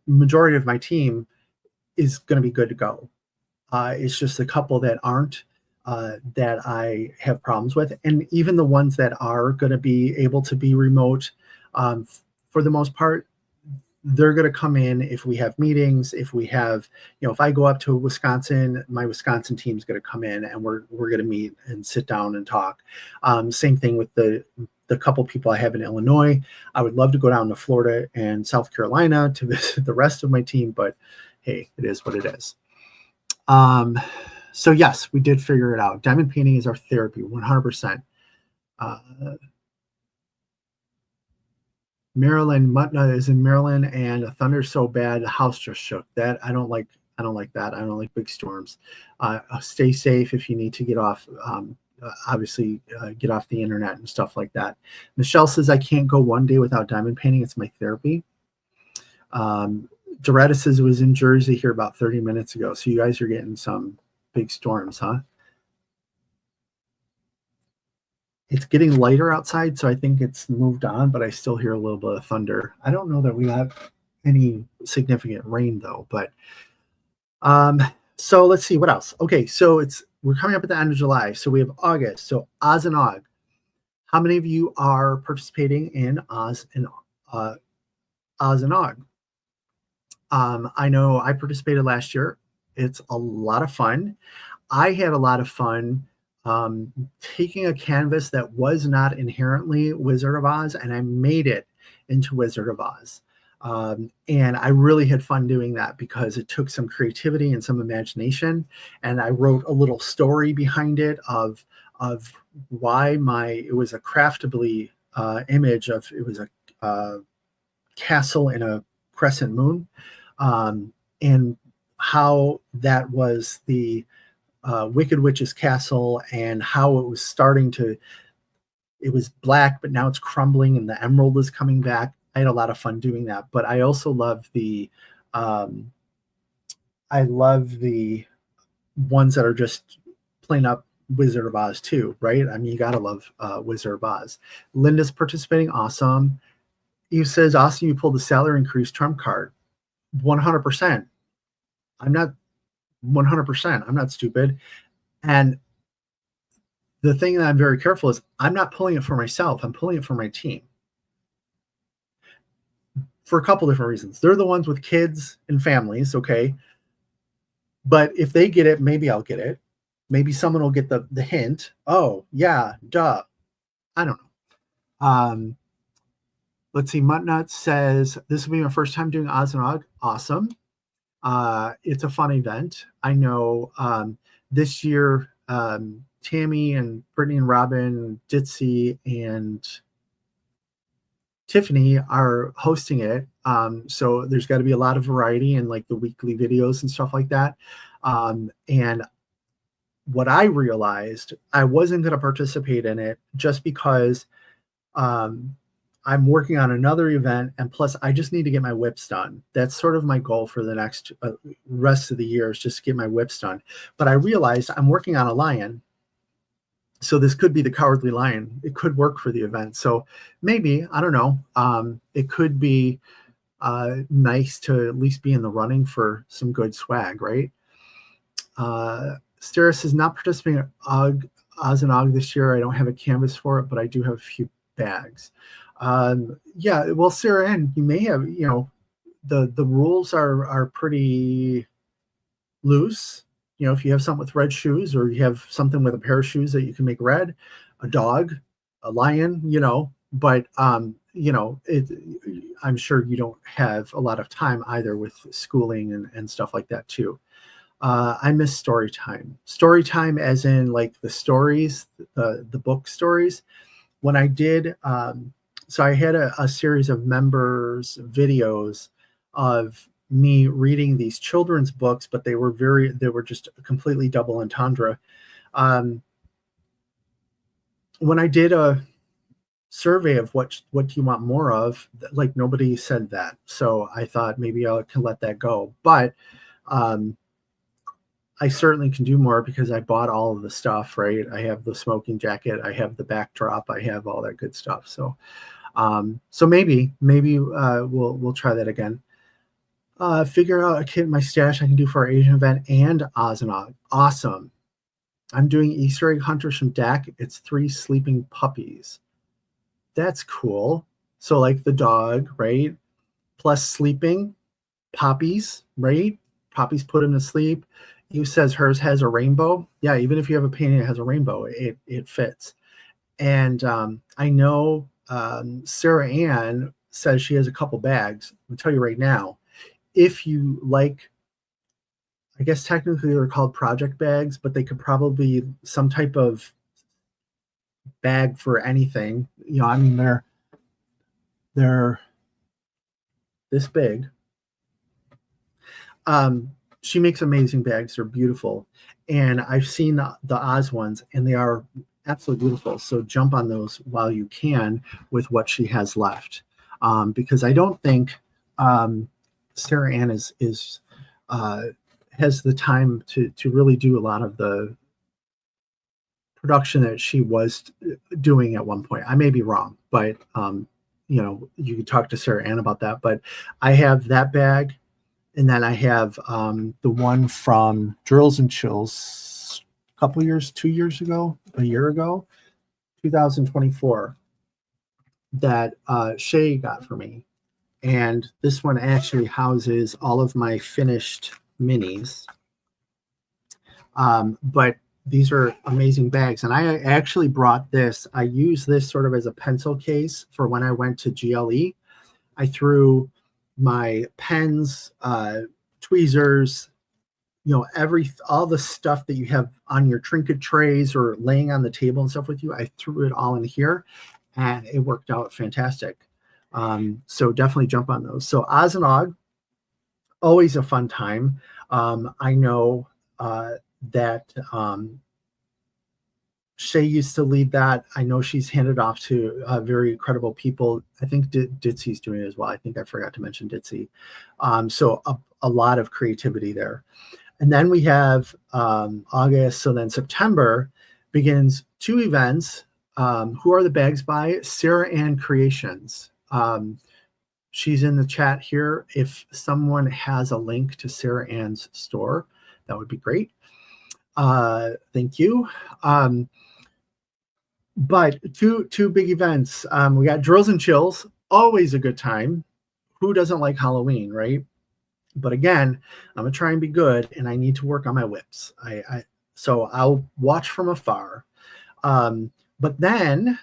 majority of my team is going to be good to go. It's just a couple that aren't, that I have problems with. And even the ones that are going to be able to be remote, for the most part, they're going to come in if we have meetings, if we have, if I go up to Wisconsin, my Wisconsin team's going to come in and we're going to meet and sit down and talk. Same thing with the couple people I have in Illinois. I would love to go down to Florida and South Carolina to visit the rest of my team, but hey, it is what it is. So yes, we did figure it out. Diamond painting is our therapy, 100%. Maryland, Mutna is in Maryland, and the thunder's so bad the house just shook. That I don't like that. I don't like big storms. Stay safe if you need to get off. Obviously, get off the internet and stuff like that. Michelle says I can't go one day without diamond painting. It's my therapy. Doretta says it was in Jersey here about 30 minutes ago. So you guys are getting some big storms, huh? It's getting lighter outside, so I think it's moved on, but I still hear a little bit of thunder. I don't know that we have any significant rain though, but so let's see what else. Okay, so we're coming up at the end of July, so we have August. So Oz and Og. How many of you are participating in Oz and Og? I know I participated last year. It's a lot of fun. I had a lot of fun taking a canvas that was not inherently Wizard of Oz, and I made it into Wizard of Oz. And I really had fun doing that because it took some creativity and some imagination. And I wrote a little story behind it of why it was a craftably image of, it was a castle in a crescent moon, and how that was the Wicked Witch's castle, and how it was it was black, but now it's crumbling and the emerald is coming back. I had a lot of fun doing that, but I also love the ones that are just plain up Wizard of Oz too, right? I mean, you gotta love Wizard of Oz. Linda's participating, awesome. Eve says, awesome, you pulled the salary increase trump card. 100%. I'm not 100%. I'm not stupid. And the thing that I'm very careful is I'm not pulling it for myself. I'm pulling it for my team. For a couple different reasons. They're the ones with kids and families, okay? But if they get it, maybe I'll get it. Maybe someone will get the hint. Oh, yeah, duh. I don't know. Let's see. Muttnut says, this will be my first time doing Oz and Og. Awesome. It's a fun event. I know this year, Tammy and Brittany and Robin, Ditzy and Tiffany are hosting it. So there's got to be a lot of variety in like the weekly videos and stuff like that. And what I realized, I wasn't going to participate in it just because I'm working on another event, and plus I just need to get my whips done. That's sort of my goal for the next rest of the year, is just get my whips done. But I realized I'm working on a lion, so this could be the Cowardly Lion. It could work for the event. So maybe, I don't know, it could be nice to at least be in the running for some good swag, right? Steris is not participating at Oz and Og this year. I don't have a canvas for it, but I do have a few bags. Yeah, well, Sarah Ann, you may have, the rules are pretty loose. If you have something with red shoes, or you have something with a pair of shoes that you can make red, a dog, a lion, but I'm sure you don't have a lot of time either with schooling and stuff like that too. I miss story time. Story time as in like the stories, the book stories. When I did, so I had a series of members' videos of me reading these children's books, but they were just a completely double entendre. When I did a survey of what do you want more of, like nobody said that. So I thought maybe I can let that go. But I certainly can do more because I bought all of the stuff, right? I have the smoking jacket, I have the backdrop, I have all that good stuff. So so maybe we'll try that again. Figure out a kit in my stash I can do for our Asian event and Ozanog. Awesome. I'm doing Easter egg hunters from DAC. It's 3 sleeping puppies. That's cool. So like the dog, right? Plus sleeping, poppies, right? Poppies put him to sleep. You says hers has a rainbow. Yeah, even if you have a painting that has a rainbow, it fits. And I know Sarah Ann says she has a couple bags. I'll tell you right now, if you like, I guess technically they're called project bags, but they could probably be some type of bag for anything. You know, I mean, they're this big. She makes amazing bags. They're beautiful. And I've seen the Oz ones, and they are absolutely beautiful. So jump on those while you can with what she has left. Because I don't think Sarah Ann has the time to really do a lot of the production that she was doing at one point. I may be wrong, but you know, you could talk to Sarah Ann about that. But I have that bag. And then I have the one from Drills and Chills a couple years, 2 years ago, a year ago, 2024, that Shay got for me. And this one actually houses all of my finished minis. But these are amazing bags. And I actually brought this. I use this sort of as a pencil case for when I went to GLE. I threw my pens, tweezers, you know, all the stuff that you have on your trinket trays or laying on the table and stuff with you. I threw it all in here, and it worked out fantastic. So definitely jump on those. So Ozanog, always a fun time. I know that Shay used to lead that. I know she's handed off to very credible people. I think Ditsy's doing it as well. I think I forgot to mention Ditsy. So a lot of creativity there. And then we have August. So then September begins 2 events. Who are the bags by? Sarah Ann Creations. She's in the chat here. If someone has a link to Sarah Ann's store, that would be great. Thank you. But two big events. We got Drills and Chills, always a good time. Who doesn't like Halloween, right? But again, I'm gonna try and be good, and I need to work on my whips. So I'll watch from afar. But then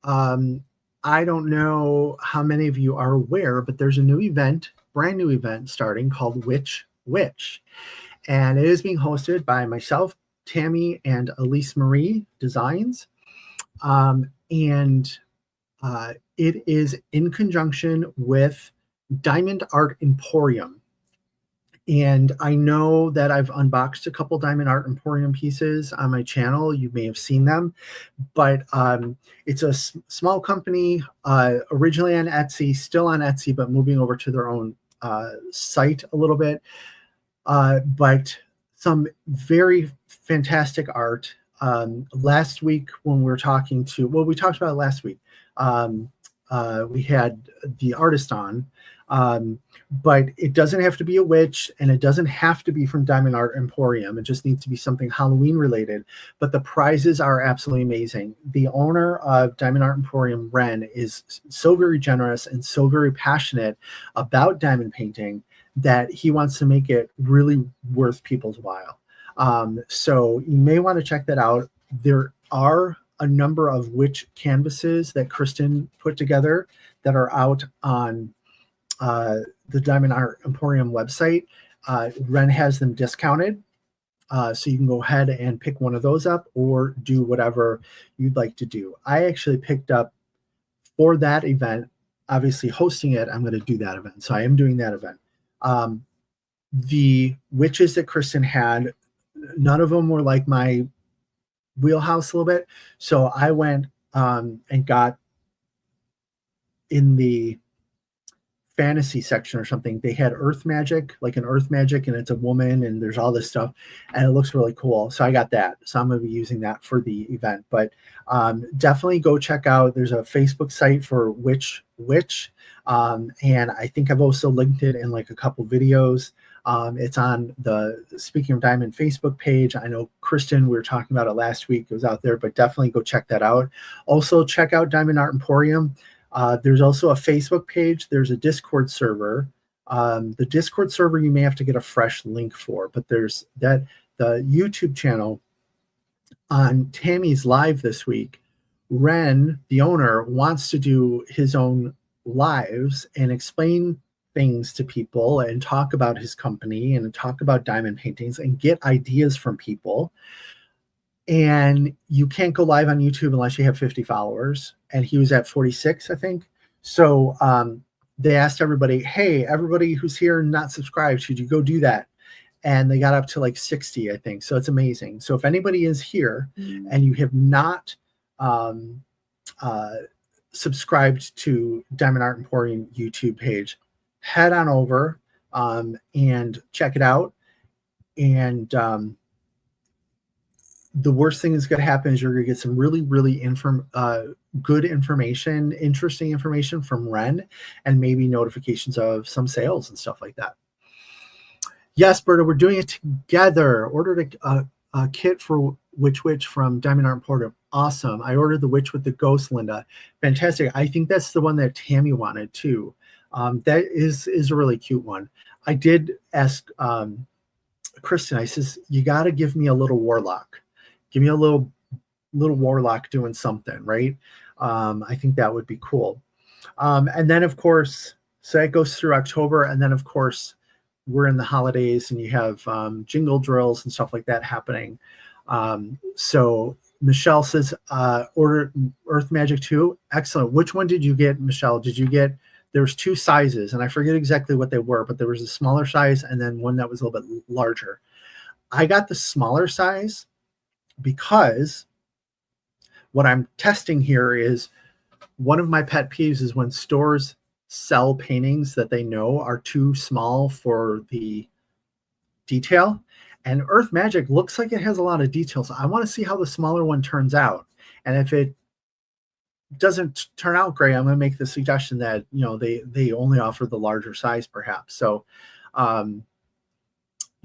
I don't know how many of you are aware, but there's a new event, brand new event starting called Witch, and it is being hosted by myself, Tammy, and Elise Marie Designs. And it is in conjunction with Diamond Art Emporium. And I know that I've unboxed a couple Diamond Art Emporium pieces on my channel. You may have seen them, but it's a small company, originally on Etsy, still on Etsy, but moving over to their own site a little bit. But some very fantastic art. Last week when we were talking to, well, we talked about it last week. We had the artist on, but it doesn't have to be a witch, and it doesn't have to be from Diamond Art Emporium. It just needs to be something Halloween related, but the prizes are absolutely amazing. The owner of Diamond Art Emporium, Ren, is so very generous and so very passionate about diamond painting that he wants to make it really worth people's while. So you may want to check that out. There are a number of witch canvases that Kristen put together that are out on the Diamond Art Emporium website. Ren has them discounted. So you can go ahead and pick one of those up or do whatever you'd like to do. I actually picked up for that event, obviously hosting it, I'm going to do that event. So I am doing that event. The witches that Kristen had, none of them were like my wheelhouse a little bit. So I went and got in the fantasy section or something. They had Earth Magic, like an Earth Magic, and it's a woman, and there's all this stuff, and it looks really cool. So I got that. So I'm going to be using that for the event. But definitely go check out. There's a Facebook site for Witch, and I think I've also linked it in like a couple videos. It's on the Speaking of Diamond Facebook page. I know Kristen, we were talking about it last week. It was out there, but definitely go check that out. Also check out Diamond Art Emporium. There's also a Facebook page. There's a Discord server. The Discord server you may have to get a fresh link for, but there's the YouTube channel on Tammy's live this week. Ren, the owner, wants to do his own lives and explain things to people and talk about his company and talk about diamond paintings and get ideas from people. And you can't go live on YouTube unless you have 50 followers. And he was at 46, I think. So they asked everybody, hey, everybody who's here not subscribed, should you go do that? And they got up to like 60, I think. So it's amazing. So if anybody is here and you have not subscribed to Diamond Art Emporium YouTube page, head on over and check it out. And the worst thing that's going to happen is you're going to get some really, really good information, interesting information from Ren, and maybe notifications of some sales and stuff like that. Yes, Berta, we're doing it together. Ordered a kit for Witch from Diamond Art Emporium. Awesome. I ordered the Witch with the Ghost, Linda. Fantastic. I think that's the one that Tammy wanted too. That is a really cute one. I did ask Kristen, I says, you got to give me a little warlock. Give me a little warlock doing something, right? I think that would be cool. And then, of course, so that goes through October. And then, of course, we're in the holidays and you have jingle drills and stuff like that happening. So Michelle says, order Earth Magic 2. Excellent. Which one did you get, Michelle? Did you get, there's two sizes, and I forget exactly what they were, but there was a smaller size and then one that was a little bit larger. I got the smaller size because what I'm testing here is one of my pet peeves is when stores sell paintings that they know are too small for the detail. And Earth Magic looks like it has a lot of details. I want to see how the smaller one turns out. And if it doesn't turn out great, I'm going to make the suggestion that, you know, they only offer the larger size perhaps. So you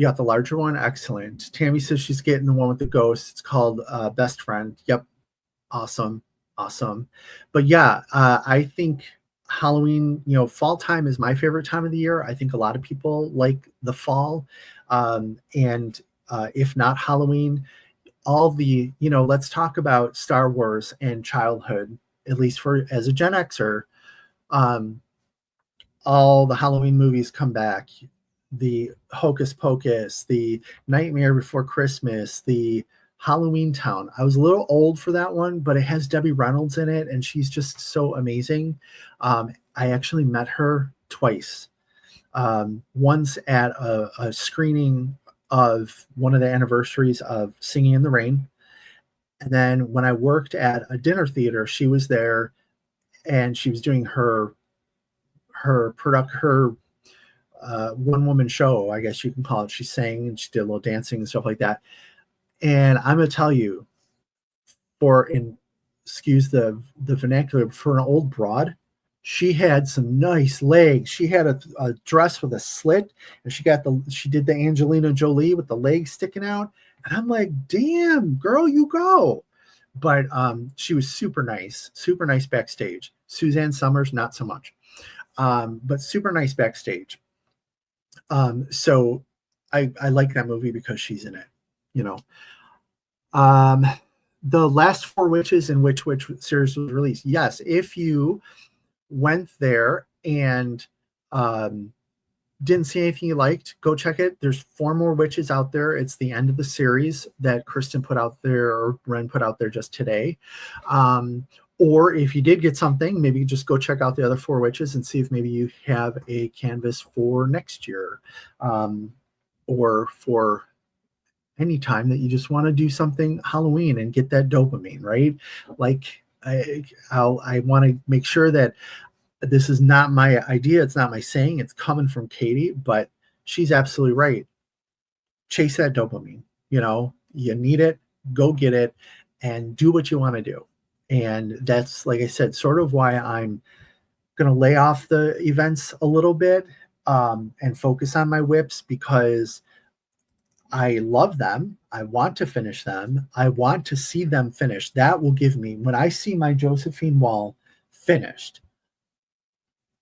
got the larger one. Excellent. Tammy says she's getting the one with the ghost. It's called Best Friend. Yep. Awesome. But yeah, I think Halloween, you know, fall time is my favorite time of the year. I think a lot of people like the fall. And if not Halloween, all the, you know, let's talk about Star Wars and childhood, at least for as a Gen Xer. All the Halloween movies come back. The Hocus Pocus, the Nightmare Before Christmas, the Halloween Town. I was a little old for that one, but it has Debbie Reynolds in it, and she's just so amazing. I actually met her twice. Once at a screening of one of the anniversaries of Singing in the Rain. And then when I worked at a dinner theater, she was there and she was doing her one-woman show, I guess you can call it. She sang and she did a little dancing and stuff like that. And I'm going to tell you, excuse the vernacular, for an old broad, she had some nice legs. She had a dress with a slit, and she did the Angelina Jolie with the legs sticking out. And I'm like, damn, girl, you go. But she was super nice backstage. Suzanne Summers, not so much, but super nice backstage. So I like that movie because she's in it, you know. The last 4 witches in which series was released. Yes, if you went there and didn't see anything you liked, go check it. There's 4 more witches out there. It's the end of the series that Kristen put out there, or Ren put out there just today. Or if you did get something, maybe just go check out the other 4 witches and see if maybe you have a canvas for next year, or for anytime that you just want to do something Halloween and get that dopamine, right? Like I want to make sure that this is not my idea. It's not my saying. It's coming from Katie, but she's absolutely right. Chase that dopamine. You need it, go get it, and do what you want to do. And that's, like I said, sort of why I'm going to lay off the events a little bit, and focus on my whips, because I love them. I want to finish them. I want to see them finished. That will give me, when I see my Josephine wall finished,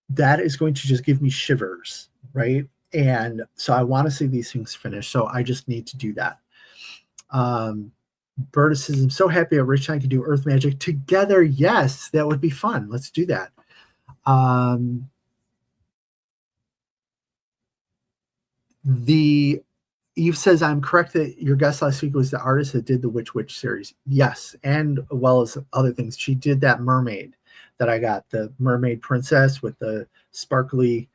that is going to just give me shivers, right? And so I want to see these things finished. So I just need to do that. Berta says, I'm so happy that Rich and I can do Earth Magic together. Yes, that would be fun. Let's do that. Eve says, I'm correct that your guest last week was the artist that did the Witch series. Yes, and as well as other things. She did that mermaid that I got, the mermaid princess with the sparkly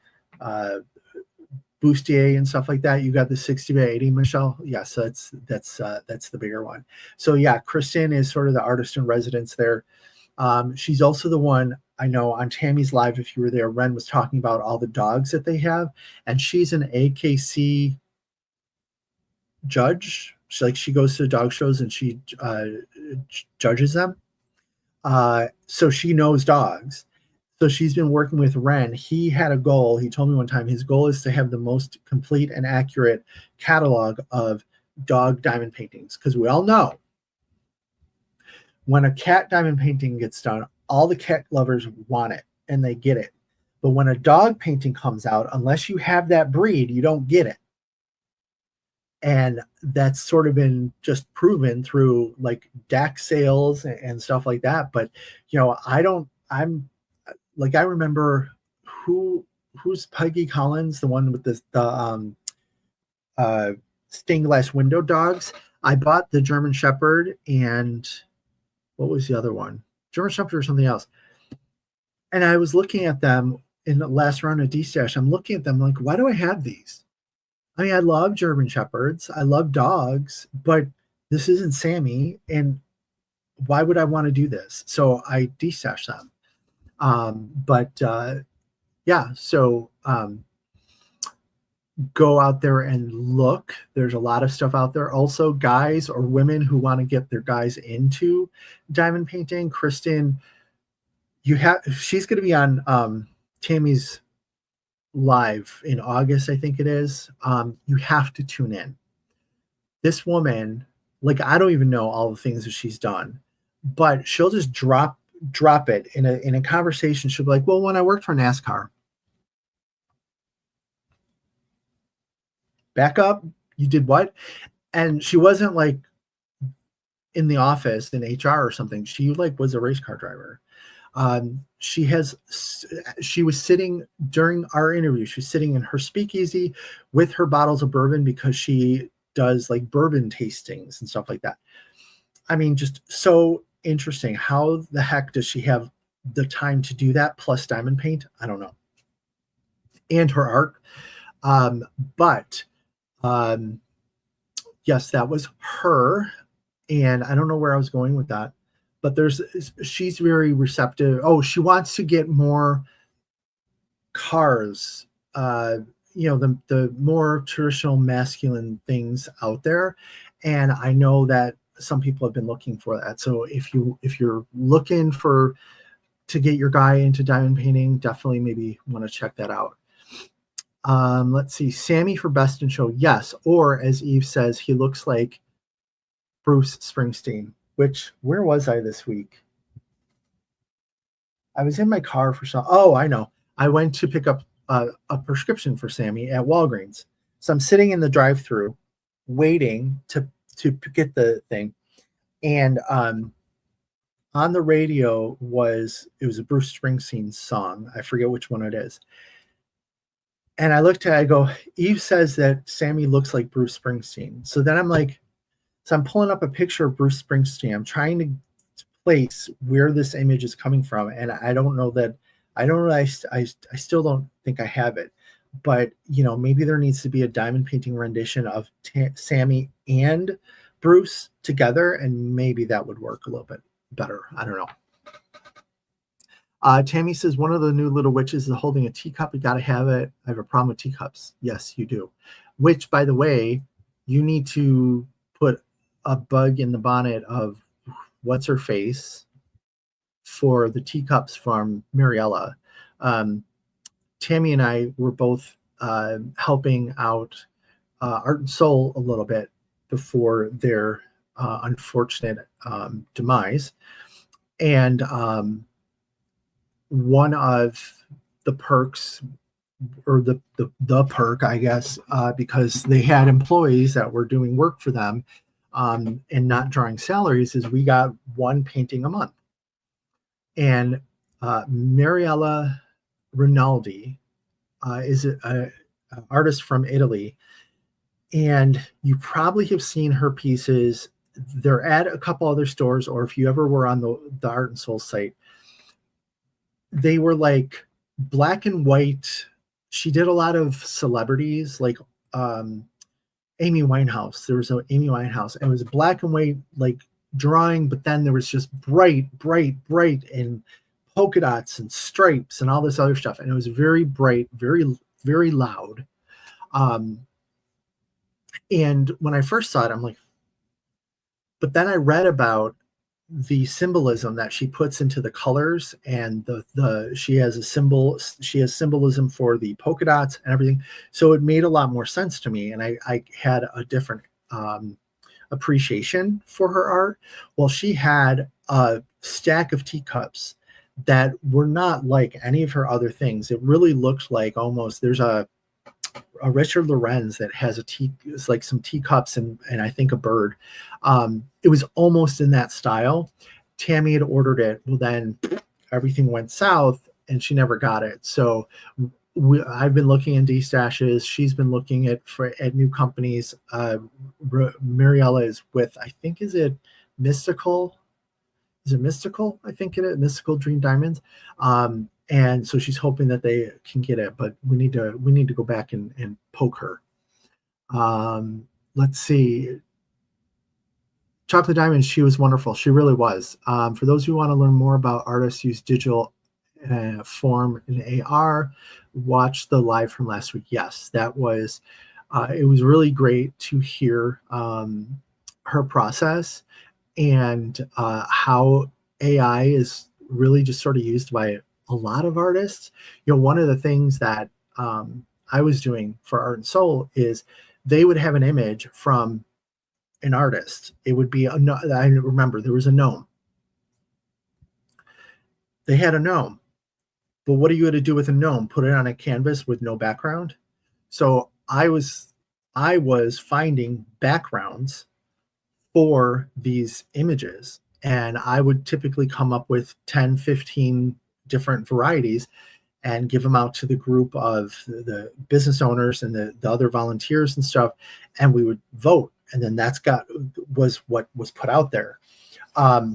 bustier and stuff like that. You got the 60 by 80, Michelle. Yes, that's the bigger one. So yeah, Kristen is sort of the artist in residence there. She's also the one, I know on Tammy's Live, if you were there, Ren was talking about all the dogs that they have, and she's an AKC judge. She goes to dog shows and she judges them. So she knows dogs. So she's been working with Ren. He had a goal. He told me one time his goal is to have the most complete and accurate catalog of dog diamond paintings, because we all know when a cat diamond painting gets done, all the cat lovers want it and they get it. But when a dog painting comes out, unless you have that breed, you don't get it. And that's sort of been just proven through like DAC sales and stuff like that. But, I remember who's Peggy Collins, the one with the stained glass window dogs. I bought the German Shepherd and what was the other one? German Shepherd or something else. And I was looking at them in the last round of D-Stash. I'm looking at them like, why do I have these? I mean, I love German Shepherds. I love dogs, but this isn't Sammy. And why would I want to do this? So I D-Stash them. Go out there and look. There's a lot of stuff out there. Also, guys or women who want to get their guys into diamond painting. Kristen, she's going to be on Tammy's Live in August, I think it is. You have to tune in. This woman, I don't even know all the things that she's done, but she'll just drop it in a conversation. She'll be like, well, when I worked for NASCAR. Back up, you did what? And she wasn't like in the office in HR or something. She was a race car driver. She was sitting during our interview. She's sitting in her speakeasy with her bottles of bourbon because she does bourbon tastings and stuff like that. I mean, just so interesting. How the heck does she have the time to do that plus diamond paint? I don't know. And her art. Yes, that was her. And I don't know where I was going with that, but she's very receptive. Oh, she wants to get more cars, the more traditional masculine things out there. And I know that some people have been looking for that. So if you're looking to get your guy into diamond painting, definitely maybe want to check that out. Let's see. Sammy for Best in Show. Yes. Or as Eve says, he looks like Bruce Springsteen, where was I this week? I was in my car I know. I went to pick up a prescription for Sammy at Walgreens. So I'm sitting in the drive-thru waiting to get the thing. And on the radio it was a Bruce Springsteen song. I forget which one it is. And I looked at it, I go, Eve says that Sammy looks like Bruce Springsteen. So then I'm pulling up a picture of Bruce Springsteen. I'm trying to place where this image is coming from. And I don't know that, I still don't think I have it. But, maybe there needs to be a diamond painting rendition of Sammy and Bruce together, and maybe that would work a little bit better. I don't know. Tammy says, one of the new little witches is holding a teacup. You got to have it. I have a problem with teacups. Yes, you do. Which, by the way, you need to put a bug in the bonnet of what's her face for the teacups from Mariella. Tammy and I were both helping out Art and Soul a little bit before their unfortunate demise. And one of the perks, or the perk, I guess, because they had employees that were doing work for them and not drawing salaries, is we got one painting a month. And Mariella Rinaldi is an artist from Italy, and you probably have seen her pieces. They're at a couple other stores, or if you ever were on the Art and Soul site, they were like black and white. She did a lot of celebrities, like Amy Winehouse. There was an Amy Winehouse, and it was black and white, like drawing, but then there was just bright, and polka dots and stripes and all this other stuff. And it was very bright, very loud. And when I first saw it, I'm like, but then I read about the symbolism that she puts into the colors, and she has symbolism for the polka dots and everything. So it made a lot more sense to me, and I had a different appreciation for her art. Well, she had a stack of teacups that were not like any of her other things. It really looked like almost, there's a Richard Lorenz that has it's like some teacups and I think a bird. It was almost in that style. Tammy had ordered it. Well, then everything went south and she never got it. So I've been looking in D-stashes. She's been looking at new companies. Mariella is with, I think, is it Mystical? Is it Mystical? I think it is Mystical Dream Diamonds. And so she's hoping that they can get it, but we need to go back and poke her. Let's see. Chocolate Diamonds, she was wonderful. She really was. For those who want to learn more about artists use digital form in AR, watch the live from last week. Yes, that was, it was really great to hear her process and how AI is really just sort of used by a lot of artists. You know, one of the things that I was doing for Art and Soul is they would have an image from an artist. It would be I remember there was a gnome. They had a gnome, but what are you going to do with a gnome? Put it on a canvas with no background? So I was finding backgrounds for these images, and I would typically come up with 10, 15 different varieties and give them out to the group of the business owners and the other volunteers and stuff, and we would vote, and then was what was put out there. A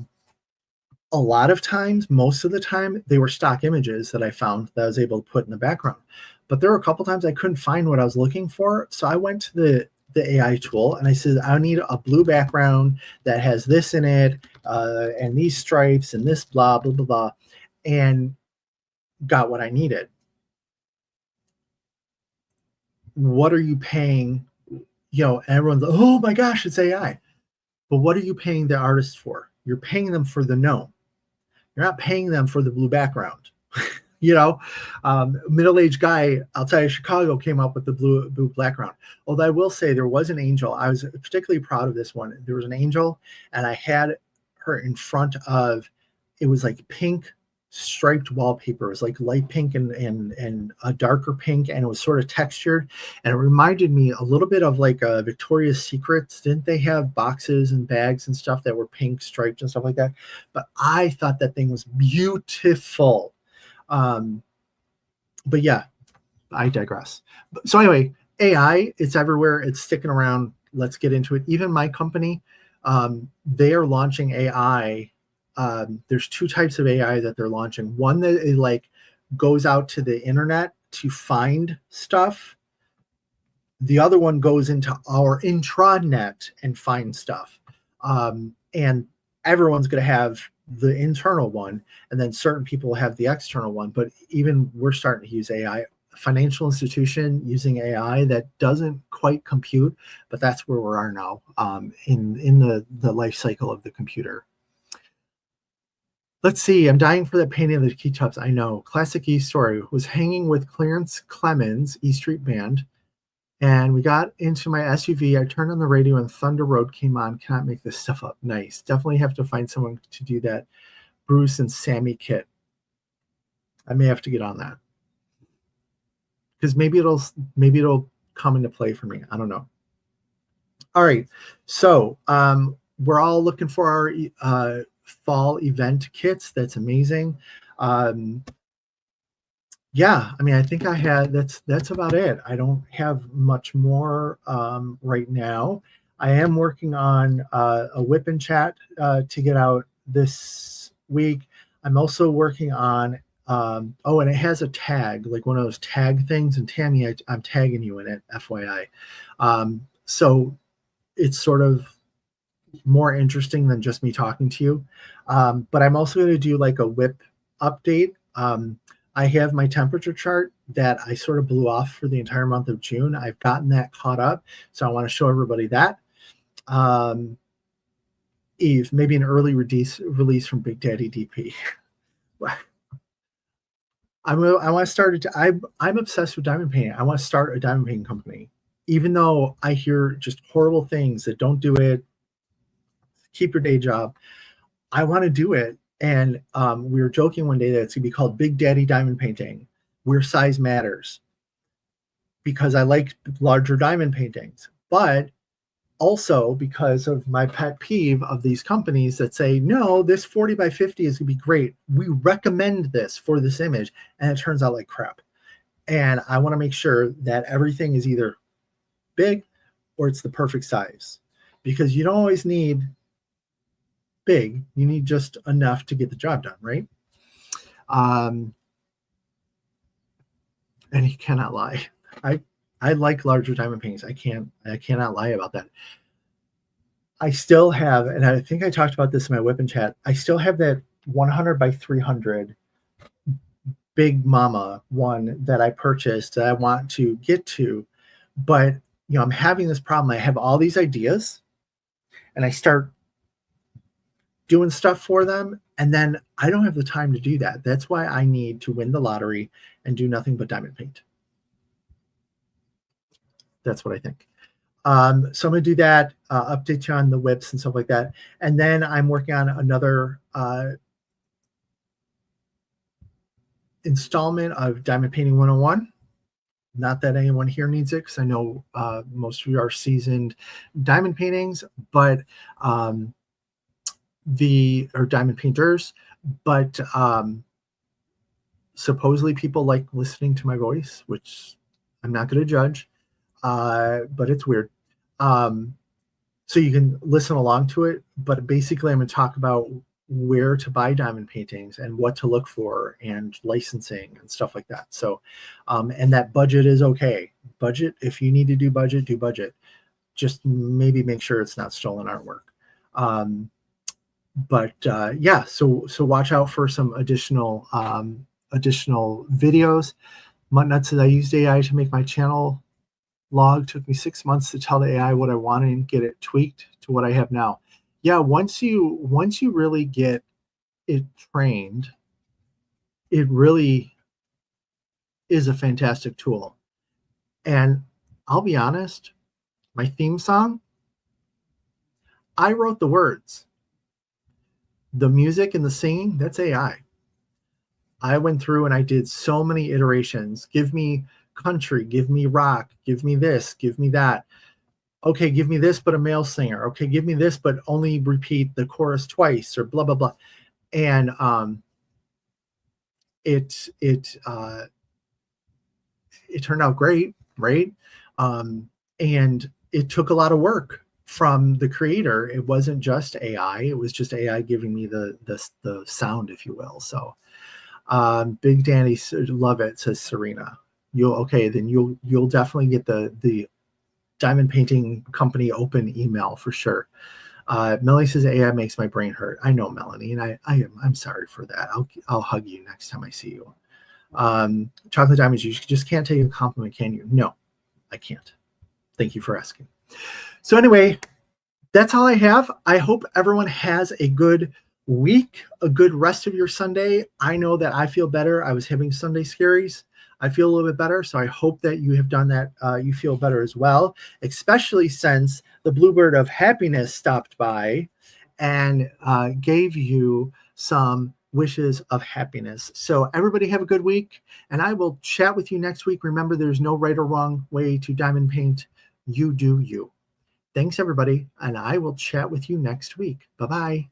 lot of times, most of the time, they were stock images that I found that I was able to put in the background, but there were a couple times I couldn't find what I was looking for, so I went to the AI tool and I said, I need a blue background that has this in it, and these stripes and this blah blah blah blah, and got what I needed. What are you paying? You know, everyone's like, oh my gosh, it's AI. But what are you paying the artist for? You're paying them for the gnome. You're not paying them for the blue background. You know, middle-aged guy outside of Chicago came up with the blue background. Although I will say there was an angel. I was particularly proud of this one. There was an angel, and I had her in front of, it was like pink striped wallpaper. It was like light pink and a darker pink, and it was sort of textured, and it reminded me a little bit of like Victoria's Secrets. Didn't they have boxes and bags and stuff that were pink striped and stuff like that? But I thought that thing was beautiful. But yeah, I digress. So anyway, AI, it's everywhere. It's sticking around. Let's get into it. Even my company, they are launching AI. There's two types of AI that they're launching. One that is like goes out to the internet to find stuff the other one goes into our intranet and finds stuff. And everyone's going to have the internal one, and then certain people have the external one. But even we're starting to use AI. Financial institution using AI that doesn't quite compute, but that's where we are now in the life cycle of the computer. Let's see. I'm dying for that painting of the key tubs. I know. Classic E story. Was hanging with Clarence Clemens, E Street Band, and we got into my SUV. I turned on the radio and Thunder Road came on. Cannot make this stuff up. Nice. Definitely have to find someone to do that. Bruce and Sammy Kit. I may have to get on that because maybe it'll come into play for me. I don't know. All right. So we're all looking for our fall event kits. That's amazing. Yeah, I mean, I think I had that's about it. I don't have much more right now. I am working on a whip and chat to get out this week. I'm also working on oh, and it has a tag, like one of those tag things. And Tammy, I'm tagging you in it, FYI. So it's sort of more interesting than just me talking to you. But I'm also going to do like a whip update. I have my temperature chart that I sort of blew off for the entire month of June. I've gotten that caught up, so I want to show everybody that. Eve, maybe an early release from Big Daddy DP. I want to start. I'm obsessed with diamond painting. I want to start a diamond painting company, even though I hear just horrible things that don't do it. Keep your day job. I want to do it. And we were joking one day that it's going to be called Big Daddy Diamond Painting, where size matters, because I like larger diamond paintings, but also because of my pet peeve of these companies that say, no, this 40 by 50 is going to be great. We recommend this for this image. And it turns out like crap. And I want to make sure that everything is either big or it's the perfect size, because you don't always need big. You need just enough to get the job done, right? And he cannot lie. I like larger diamond paintings. I cannot lie about that. I still have, and I think I talked about this in my whip and chat, I still have that 100 by 300 Big Mama one that I purchased that I want to get to. But, you know, I'm having this problem. I have all these ideas and I start doing stuff for them, and then I don't have the time to do that. That's why I need to win the lottery and do nothing but diamond paint. That's what I think. So I'm going to do that, update you on the whips and stuff like that. And then I'm working on another installment of Diamond Painting 101. Not that anyone here needs it, because I know most of you are seasoned diamond paintings, but or diamond painters, but supposedly people like listening to my voice, which I'm not going to judge, but it's weird. So you can listen along to it, but basically I'm going to talk about where to buy diamond paintings and what to look for and licensing and stuff like that. So, and that budget is okay. Budget, if you need to do budget, do budget. Just maybe make sure it's not stolen artwork. But yeah, so watch out for some additional videos. Muttnuts says I used AI to make my channel log. Took me 6 months to tell the AI what I wanted and get it tweaked to what I have now. Yeah, once you really get it trained, it really is a fantastic tool. And I'll be honest, my theme song, I wrote the words. The music and the singing, that's AI. I went through and I did so many iterations. Give me country, give me rock, give me this, give me that. Okay, give me this, but a male singer. Okay, give me this, but only repeat the chorus twice, or blah, blah, blah. And it turned out great, right? And it took a lot of work from the creator. It wasn't just AI. It was just AI giving me the sound, if you will. So Big Danny, love it, says Serena. Then you'll definitely get the diamond painting company open email for sure. Melanie says AI makes my brain hurt. I know, Melanie, and I'm sorry for that. I'll hug you next time I see you. Chocolate Diamonds, you just can't take a compliment, can you? No, I can't. Thank you for asking. So anyway, that's all I have. I hope everyone has a good week, a good rest of your Sunday. I know that I feel better. I was having Sunday scaries. I feel a little bit better. So I hope that you have done that. You feel better as well, especially since the Bluebird of Happiness stopped by and gave you some wishes of happiness. So everybody have a good week, and I will chat with you next week. Remember, there's no right or wrong way to diamond paint. You do you. Thanks, everybody, and I will chat with you next week. Bye-bye.